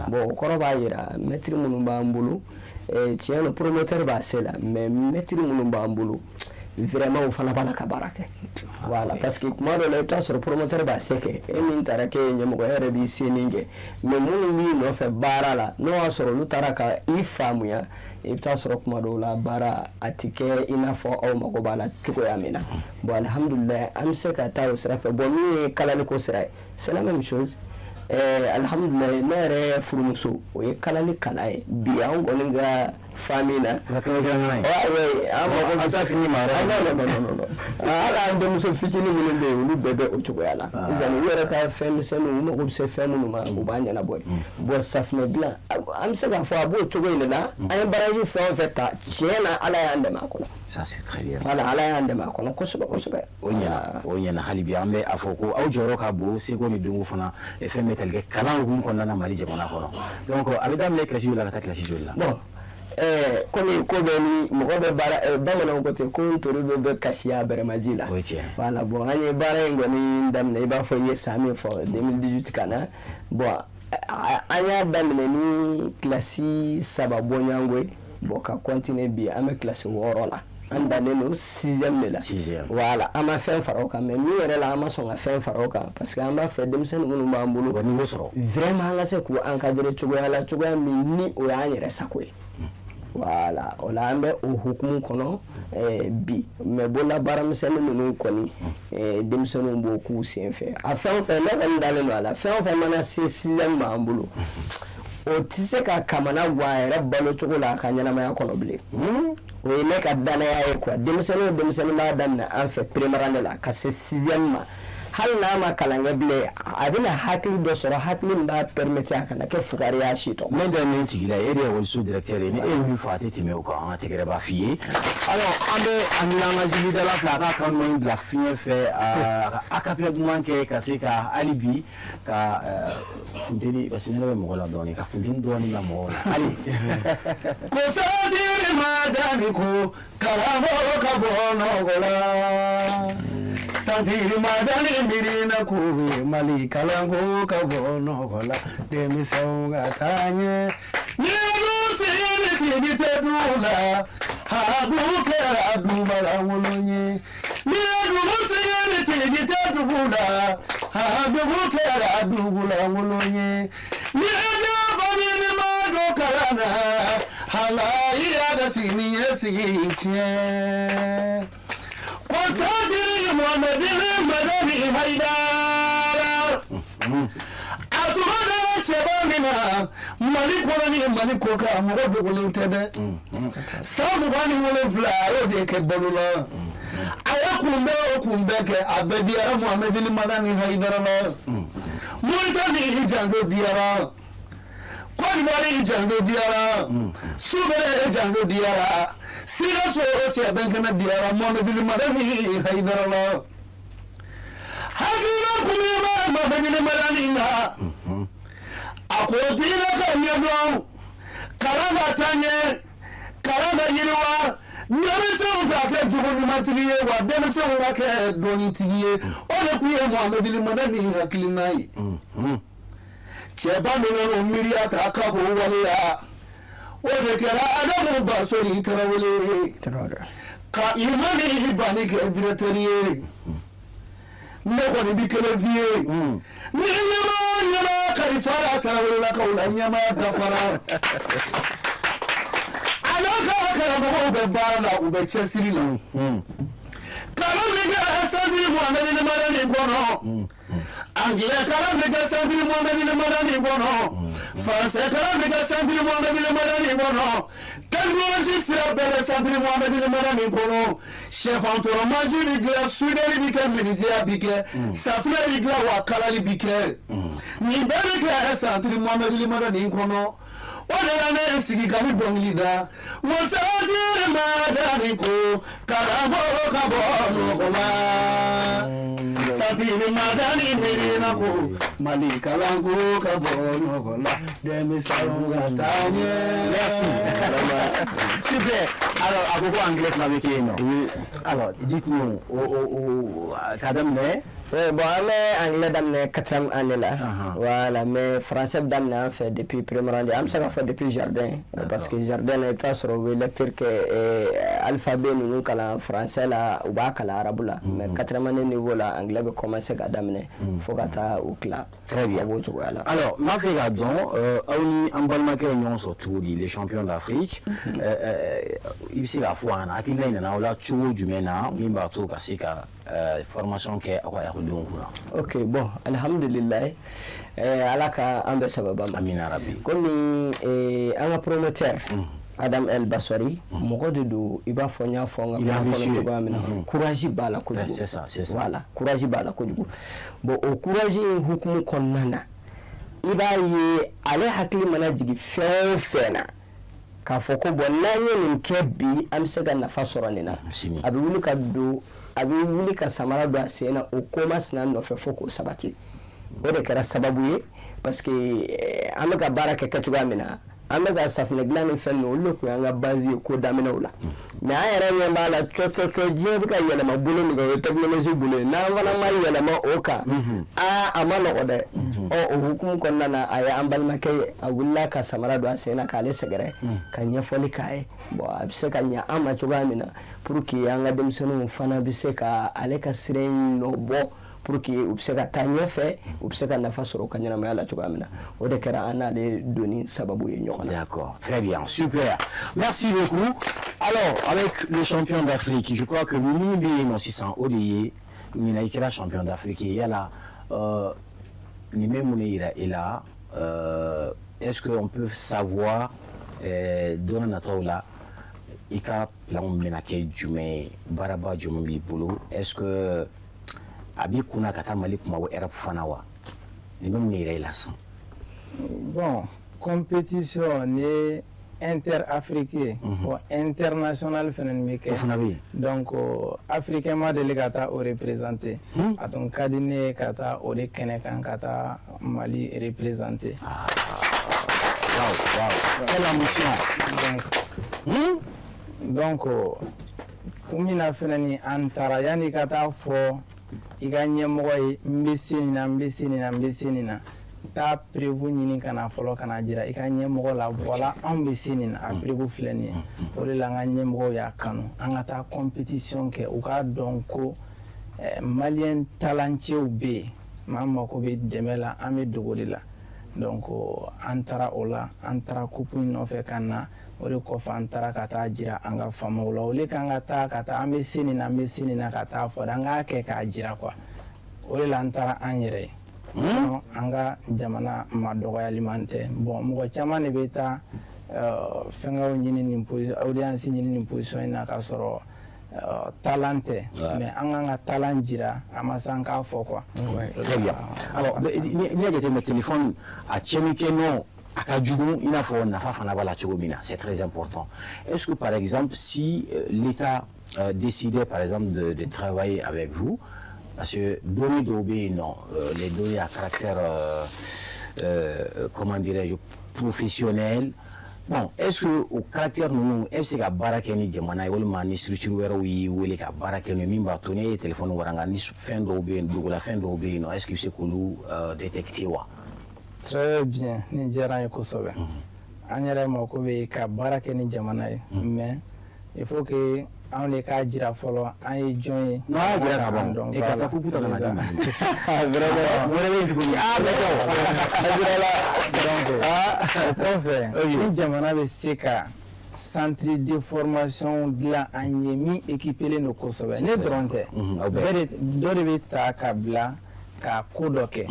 bon o kɔrɔ b'a yira maître minnu b'an bolo tiɲɛ don promoteur b'a se la mais maître minnu b'an bolo vraiment o fana b'a la ka baara kɛ voilà parce que kuma dɔ la i bɛ taa sɔrɔ promoteur b'a se kɛ e min taara kɛ ɲɛmɔgɔ yɛrɛ b'i se nin kɛ mais minnu b'i nɔfɛ baara la n'o y'a sɔrɔ olu taara ka i faamuya i bɛ taa sɔrɔ kuma dɔw la baara a tɛ kɛ i n'a fɔ aw mago b'a la cogoya min na bon alhamdulillah an bɛ se ka taa o sira fɛ bon min ye kalali ko sira ye c'est la même chose alhamdulillah ne yɛrɛ furumuso o ye kalali kala ye bi an kɔni ka famille na ala an denmuso fitinin minnu bɛ yen olu bɛɛ bɛ o cogoya la u yɛrɛ ka fɛn misɛnninw u mago bɛ se fɛn minnu ma u b'a ɲɛnabɔ bon safunɛ dilan an bɛ se k'a fɔ a b'o cogo in de la an ye baraji fɛn o fɛn ta tiɲɛ na ala y'an dɛmɛ a kɔnɔ ça c'est très bien voilà ala y'an dɛmɛ a kɔnɔ kosɛbɛ kosɛbɛ o ɲɛna hali bi an bɛ a fɔ ko aw jɔyɔrɔ ka bon seko ni donko fana fɛn bɛ tali kɛ kalan hukumu kɔnɔna na Mali jamana kɔnɔ donc a bɛ daminɛ kilasi joli la ka taa kilasi joli la bon komi ko bɛ ni mɔgɔ bɛ baara bamananw ko ten ko ntori bɛ kasiya bɛrɛmaji la voilà bon an ye baara in kɔni daminɛ i b'a fɔ i ye san min fɔ 2018 ka na bon an y'a daminɛ ni kilasi 3 bɔɲango ye bon ka continuer bi an bɛ kilasi 6 la an dannen no 6e de la voilà an ma fɛn fara o kan mais min yɛrɛ la an ma sɔn ka fɛn fara o kan parce que an b'a fɛ denmisɛnnin minnu b'an bolo vraiment an ka se k'u encadrer cogoya la cogoya min ni o y'an yɛrɛ sago ye voilà o la an bɛ o hukumu kɔnɔ bi mais bolola baaramisɛnnin ninnu kɔni denmisɛnninw b'o k'u sen fɛ a fɛn o fɛn ne kɔni dalen don a la fɛn o fɛn mana se 6e b'an bolo o tɛ se ka kamana guwa a yɛrɛ balo cogo la a ka ɲɛnamaya kɔnɔ bilen o ye ne ka danaya ye quoi denmisɛnnin o denmisɛnnin b'a daminɛ an fɛ primaire de la ka se 6e ma hali n'a ma kalan kɛ bilen a bɛna hakili dɔ sɔrɔ hakili min b'a permettre a kana kɛ fugariya si tɔ mais da ne tigi la e de ye école directeur ye ni e ye min fɔ a tɛ tɛmɛ o kan an ka tɛgɛrɛ b'a f'i ye alors an bɛ an ka jigidala fila a ka kan dɔɔni bila fiɲɛ fɛ a ka acapella duman kɛ ka se ka hali bi ka funteni parce que ne bɛ mɔgɔ la dɔɔni ka funteni dɔɔni la mɔgɔw la hali ko sadiri ma dani ko karamɔgɔ ka bɔ nɔgɔ la sadiri ma dani mirina ko mali kalanko ka bɔ nɔgɔ la denmisɛnw ka taa ɲɛ ni siri tigi tɛ du la ha du kɛra dubalankolon ye ni dugu siri tigi tɛ dugu la ha dugu kɛra dugulankolon ye ni bamini ma do kalan na halaya da sini ya sigi tiɲɛ ko sadiri muhammadin madani haidara a tuma da cɛba min na mali kɔnɔ ni mali ko kan mɔgɔ dogolen tɛ dɛ san 27 a y'o de kɛ balo la a ye kunbɛn o kunbɛn kɛ a bɛɛ diyara muhammadin madani haidara la Mauritanie i janto diyara Côte d'Ivoire i janto diyara Soubere i janto diyara Sikaso o cɛ bɛn kana diyara muhammadin madani haidara la hakilina kun bɛ muhammadin madani na a ko diinɛ ka ɲɛdɔn kalan ka taa ɲɛ kalan ka yiriwa denmisɛnw ka kɛ jogo ɲumantigi ye wa denmisɛnw ka kɛ dɔnnitigi ye o de tun ye muhammadin madani hakilina ye cɛba ninnu miiriya ta ka bɔ waleya o de kɛra adamu basori tarawele ka imani bani kɛ directeur ye ne kɔni bi kelen f'i ye ni ɲɛma kalifara tarawele lakaw la ɲɛma dafara ala ka karamɔgɔw bɛ baara la u bɛ cɛsiri la kalan min kɛ sadiri muhammadin madani kɔnɔ anglais kalan min kɛ sadiri muhammadin madani kɔnɔ français kalan min kɛ sadiri muhammadin madani kɔnɔ technologie sira bɛɛ bɛ sadiri muhammadin madani kɔnɔ chef entourage bi dilan soudeur bi kɛ menuisier bi kɛ safunɛ bi dilan wa kalali bi kɛ nin bɛɛ bi kɛ sadiri muhammadin madani kɔnɔ o de la ne sigi ka ni dɔnkili da musadiri madani ko karamɔgɔ ka bɔ nɔgɔ la sadiri madani mirina ko mali kalanko ka bɔ nɔgɔ la denmisɛnw ka taa ɲɛ. Merci. Super. Alors, à propos anglais, vous m'avez dit non. Alors, dites-nous, quand même, bon, on est anglais dans les 4e année là. Voilà, mais français dans les fait depuis première année. On s'est fait depuis jardin parce que jardin est pas sur le lecteur que alphabet nous kala français là ou bas kala arabe là. Mais 4e année niveau là anglais va commencer à d'amener. Faut qu'ata au clap. Très bien. Alors, ma frère Adon, on en balma que nous surtout les champions d'Afrique. Il s'est la fois en akila ina ola chuo jumena mimba to kasika formation ke akwa ya kudungula. Ok, bon, alhamdulillah. Alaka ambe sababa. Amina rabbi. Comme un promoteur Adam El Basori, mɔgɔ de don i b'a fɔ n y'a fɔ n ka kuma kɔnɔ cogoya min na courage b'a la kojugu. C'est ça. Voilà, courage b'a la kojugu. Bon, o courage in hukumu kɔnɔna na i b'a ye ale hakili mana jigin fɛn o fɛn na k'a fɔ ko bon n'an ye nin kɛ bi an bɛ se ka nafa sɔrɔ nin na a bɛ wuli ka don a bɛ wuli ka samara don a sen na o ko masina nɔfɛ fo k'o sabati o de kɛra sababu ye parce que an bɛ ka baara kɛ kɛcogoya min na an bɛ ka safinɛ dilan ni fɛn ninnu olu de kun y'an ka base ye ko daminɛw la mais an yɛrɛ ɲɛ b'a la cɔcɔcɔ diɲɛ bɛ ka yɛlɛma bolo min kan o ye technologie bolo ye n'an fana ma yɛlɛma o kan a ma nɔgɔ dɛ o hukumu kɔnɔna na a ye an balimakɛ ye a wulila ka samara don a sen na k'ale sɛgɛrɛ ka ɲɛfɔli k'a ye bon a bɛ se ka ɲɛ an ma cogoya min na pour que an ka denmisɛnninw fana bɛ se ka ale ka sira in nɔ bɔ pour que u bɛ se ka taa ɲɛfɛ u bɛ se ka nafa sɔrɔ u ka ɲɛnamaya la cogoya min na o de kɛra an n'ale donni sababu ye ɲɔgɔn na. D'accord, très bien, super. Merci beaucoup. Alors, avec le champion d'Afrique, je crois que Mimi non 600 Odiye, Mina Ikera champion d'Afrique, il y a là, Nime Mouneira est là. Est-ce qu'on peut savoir, dans notre là, Ika plan menake Djumé, Baraba Djumé Boulou, est-ce que Abi Kuna Kata Malik Mawa Erap Fanawa, Nime Mouneira est là. Bon, compétition ni interafricain ou international phénomène donc africain ma deli ka taa o représenter a tun ka di ne ka taa o de kɛnɛ kan ka taa Mali représenter. Quelle ambition. Donc kun mina fɛnɛ ni an taara yani ka taa fɔ i ka ɲɛmɔgɔ ye n bɛ se nin na n bɛ se nin na n bɛ se nin na taa prévu ɲini ka na fɔlɔ ka na jira i ka ɲɛmɔgɔ la voilà an bɛ se nin na a prévu filɛ nin ye o de la an ka ɲɛmɔgɔw y'a kanu an ka taa compétition kɛ u k'a dɔn ko maliyɛn talancɛw bɛ yen maa mako bɛ dɛmɛ la an bɛ dogo de la donc an taara o la an taara coupe in nɔfɛ ka na o de kɔfɛ an taara ka taa jira an ka faamaw la o de kan ka taa ka taa an bɛ se nin na an bɛ se nin na ka taa fɔ an k'a kɛ k'a jira quoi o de la an taara an yɛrɛ ye. Sinon an ka jamana ma dɔgɔyaliman tɛ bon mɔgɔ caman de bɛ taa fɛngɛw ɲini nin position audience ɲini nin position in na ka sɔrɔ talent tɛ mais an kan ka talent jira a ma san k'a fɔ quoi. Très bien. Alors ni a jate téléphone a tiɲɛni kɛ non a ka jugu i n'a fɔ nafa fana b'a la cogo min na c'est très important. Est-ce que par exemple si l'État décidait par exemple de travailler avec vous. Parce que données d'OB, non, les données à caractère, comment dirais-je, professionnel. Bon, est-ce que au caractère nous, est-ce que la barakeni jamana ou ni structure ou les barakeni mimba tourner téléphone ou ranga ni fin d'OB, la fin d'OB, non, est-ce que c'est que nous détecter wa? Très bien, ni djara yeko sobe. Anyere moko be ka barakeni jamana mais il faut que an de k'a jira fɔlɔ an ye jɔn ye non a jira ka ban donc e ka taa kuku ta ka na vraiment wɛrɛ bɛ yen tuguni bɛ kɛ o kɔfɛ ni jamana bɛ se ka centre de formation dilan an ye min équipelen don kosɛbɛ ne dɔrɔn tɛ dɔ de bɛ ta ka bila ka ko dɔ kɛ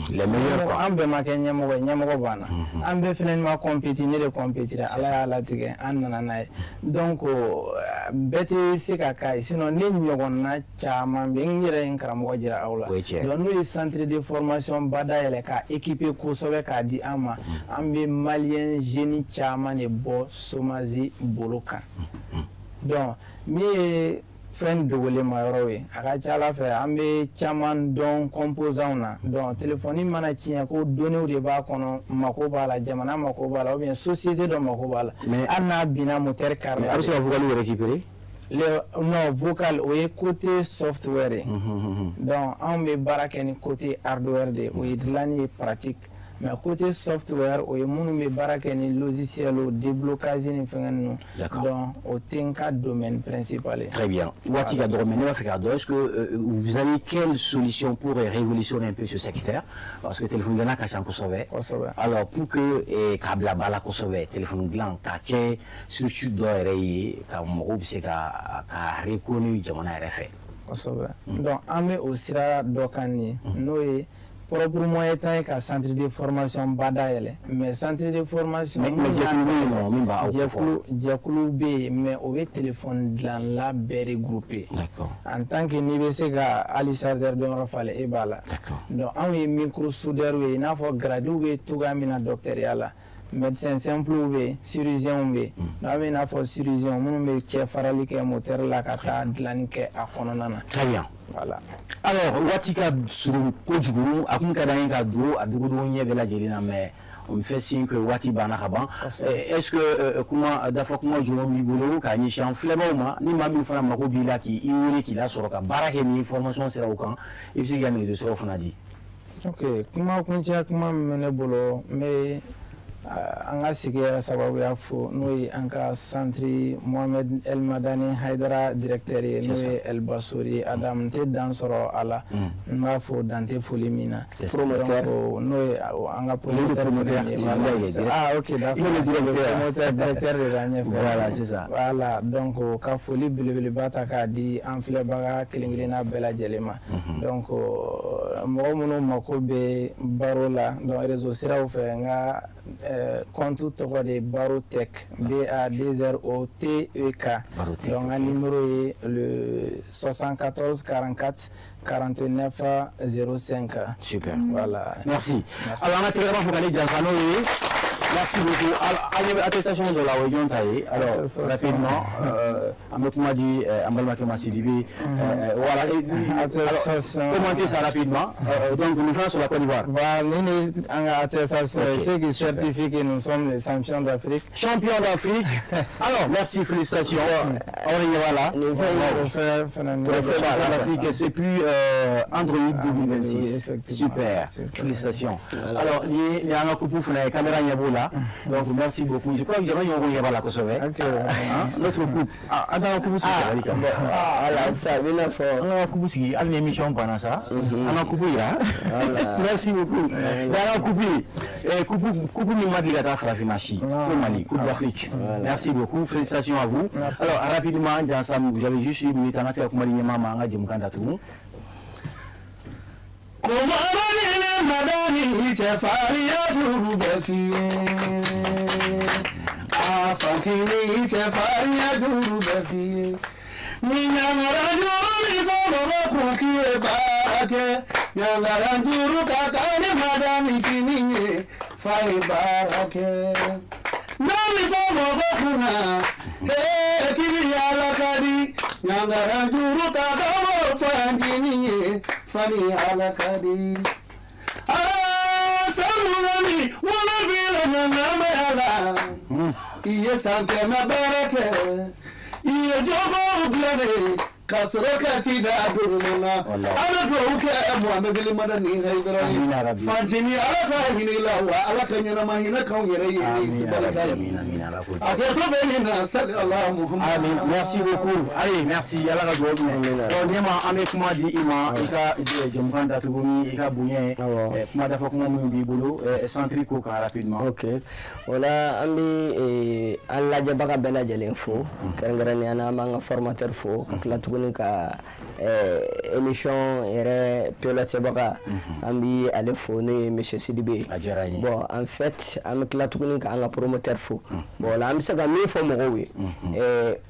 an bɛɛ ma kɛ ɲɛmɔgɔ ye ɲɛmɔgɔ b'an na an bɛɛ fɛnɛ ma compétit ne de compétira ala y'a latigɛ an nana n'a ye donc bɛɛ tɛ se ka k'a ye sinon ne ɲɔgɔnna caman bɛ n yɛrɛ ye n karamɔgɔ jira aw la donc n'o ye centre de formation ba dayɛlɛ ka équiper kosɛbɛ k'a di an ma an bɛ maliyɛn jeune caman de bɔ chômage bolo kan donc min ye fɛn dogolen ma yɔrɔ ye a ka ca ala fɛ an bɛ caman dɔn composants na donc téléphone mana tiɲɛ ko données de b'a kɔnɔ mako b'a la jamana mako b'a la ou bien société dɔ mako b'a la hali n'a binna moteur carré a bɛ se ka vocal récupérer non vocal o ye côté software ye donc anw bɛ baara kɛ ni côté hardware de o ye dilanni ye pratique mais côté software o ye minnu bɛ baara kɛ ni logiciel o déblocage ni fɛngɛ ninnu donc o tɛ n ka domaine principal ye. Très bien. Waati ka dɔgɔ mais ne b'a fɛ k'a dɔn est-ce que vous avez quelle solution pour révolutionner un peu ce secteur parce que téléphone dilanna ka ca kosɛbɛ. Alors pour que k'a bila ba la kosɛbɛ téléphone dilan ka kɛ structure dɔ yɛrɛ ye ka mɔgɔw bɛ se ka reconnu jamana yɛrɛ fɛ. Kosɛbɛ. donc an bɛ o sira dɔ kan nin n'o ye proprement étant ka centre de formation ba dayɛlɛ mais centre de formation jɛkulu bɛ yen mais o bɛ téléphone dilanla bɛɛ regroupé en tant que n'i bɛ se ka hali chargeur dɔ yɔrɔ falen e b'a la donc anw ye micro soudeur ye i n'a fɔ gradiw bɛ cogoya min na docteur la médecin simple bɛ yen chirurgien bɛ yen donc an bɛ i n'a fɔ chirurgien minnu bɛ cɛ farali kɛ moteur la ka taa dilanni kɛ a kɔnɔna na. Très bien. Voilà. Alors waati ka surun kojugu a kun ka d'an ye ka don a dogodogo ɲɛ bɛɛ lajɛlen na mais on me fait signe que Wati Banakaban. Est-ce que comment d'abord comment je m'en bolo quand il est en flément ni ma mi fana mako bila qui il qui la soroka barake ni information sera au camp et puis gagner de sera fana dit. Ok, kuma kunja kuma mene bolo mais an ka sigiya sababuya fo n'o ye an ka centre Mohamed El Madani Haidara directeur ye n'o ye El Basori Adam n tɛ dan sɔrɔ a la n b'a fɔ dan tɛ foli min na promoteur n'o ye an ka promoteur fana ye ok d'accord directeur de la ɲɛfɛ voilà c'est ça voilà donc ka foli belebeleba ta k'a di an filɛbaga kelen-kelenna bɛɛ lajɛlen ma donc mɔgɔ minnu mako bɛ baro la donc réseau siraw fɛ n ka compte tɔgɔ de Baro Tech BAROTEK donc un numéro est le 74 44 49 05. Super. Voilà. Merci. Alors on a très focalisé dans ça. Merci beaucoup. Attestation de la région Taï. Alors rapidement, avec moi dit Amal Makema Sidibé. Voilà. Attestation. Commentez ça rapidement. Donc nous faisons sur la Côte d'Ivoire. Voilà. Nous avons attestation. C'est qui certifie que nous sommes les champions d'Afrique. Champions d'Afrique. Alors merci, félicitations. On est là. Trophée d'Afrique. C'est plus Android 2026. Super. Félicitations. Alors il y a un couple de caméra Niaboula. Donc merci beaucoup. Je crois que j'aimerais y avoir la Kosovo. Notre couple. Attends, couple c'est voilà, ça vient à fort. On a couple c'est une émission pendant ça. On a couple là. Merci beaucoup. On a couple ni m'a dit la tafra finachi. Faut Mali, Coupe d'Afrique. Merci beaucoup. Félicitations à vous. Alors rapidement dans ça j'avais juste une minute à faire comme les maman a dit mon candidat tout. Madani Chefariya Duru Befi Fatini Chefariya Duru Befi Nyangara Duru Fogo Kuki Barake Nyangara Duru Kakani Madami Chini Fai Barake Nami Fogo Kuna Kiri Alakadi Nyangara Duru Kakamo Fanjini Fani Alakadi Samuni wala bila namala iye sanke na barake iye jogo blade kasroka tida duruna ala doke Muhammad Madani Haidara fanjini alaka hinila wa alaka nyana mahina kaungere yini sibalaka aketo benina sallallahu Muhammad amin. Merci beaucoup. Allez, merci. Allah ka duwawu donc vraiment an bɛ kuma di i ma i ka jɛmukan datugu ni i ka bonya kuma dafa kuma minnu b'i bolo centre ko kan rapidement. Ok o la an bɛ an lajɛbaga bɛɛ lajɛlen fo kɛrɛnkɛrɛnnenya na an b'an ka formateur fo ka tila tuguni ka émission yɛrɛ pilotebaga an bɛ ale fo n'o ye monsieur Sidibe. A diyara n ye. Bon en fait an bɛ tila tuguni ka an ka promoteur fo bon o la an bɛ se ka min fɔ mɔgɔw ye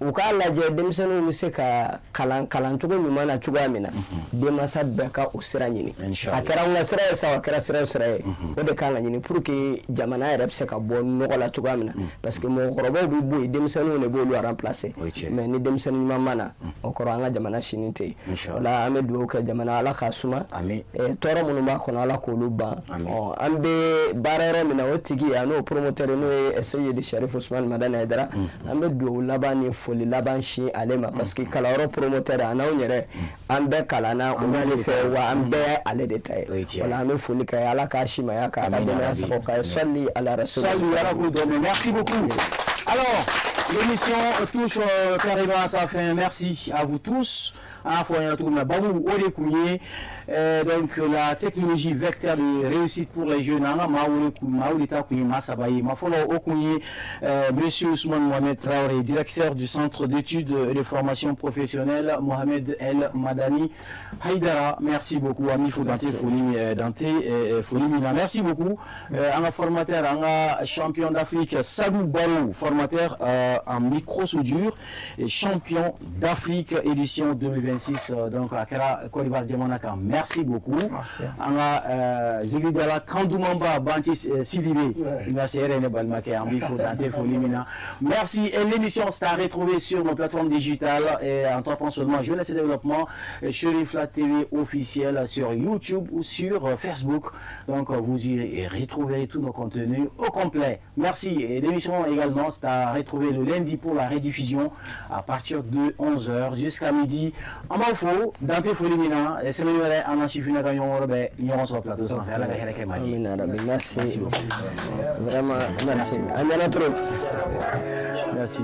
u k'a lajɛ denmisɛnninw bɛ se ka kalan cogo ɲuman na cogoya min na denmansa bɛɛ ka o sira ɲini a kɛra an ka sira ye sa a kɛra sira ye o de kan ka ɲini pour que jamana yɛrɛ bɛ se ka bɔ nɔgɔ la cogoya min na parce que mɔgɔkɔrɔbaw bɛ bɔ yen denmisɛnninw de b'olu remplacer mais ni denmisɛnnin ɲuman ma na o kɔrɔ an ka jamana sini tɛ yen o la an bɛ dugawu kɛ jamana ala k'a suma tɔɔrɔ minnu b'a kɔnɔ ala k'olu ban an bɛ baara yɔrɔ min na o tigi a n'o promoteur n'o ye Seyidi Sharif Usman Madani Haidara an bɛ dugawu laban ni foli laban si ale ma parce que kalanyɔrɔ promoteur a n'anw yɛrɛ an bɛɛ kalanna olu de fɛ wa an bɛɛ ye ale de ta ye wala an bɛ foli kɛ ala k'a si ma ya k'a ka denbaya sago k'a ye sɔli ala rasul. Merci beaucoup. Alors l'émission touche carrément à sa fin. Merci à vous tous. Donc la technologie vecteur de réussite pour les jeunes, monsieur Ousmane Mohamed Traoré, directeur du centre d'études et de formation professionnelle Mohamed El Madani Haidara. Merci beaucoup Ami Foudanté Foulimina. Merci beaucoup. Un formateur, un champion d'Afrique Sadou Barou, formateur en micro-soudure et champion d'Afrique édition 2026. Donc, à Kera, Côte d'Ivoire, Diamonaka, merci beaucoup. Merci. On a Zigidala Kandoumamba, Banti Sidibé. Merci, René Balmake, Ambifo, Dante Folimina. Merci. Et l'émission sera retrouvée sur nos plateformes digitales et en temps seulement Jeunesse et Développement, Cherifla TV officiel sur YouTube ou sur Facebook. Donc, vous y retrouverez tous nos contenus au complet. Merci. Et l'émission également sera retrouvée le lundi pour la rediffusion à partir de 11h jusqu'à midi. En info, Dante Folimina, et c'est meilleur en archivina gagnant, nous serons sur le plateau sans faire la Merci beaucoup. Vraiment, merci. Merci.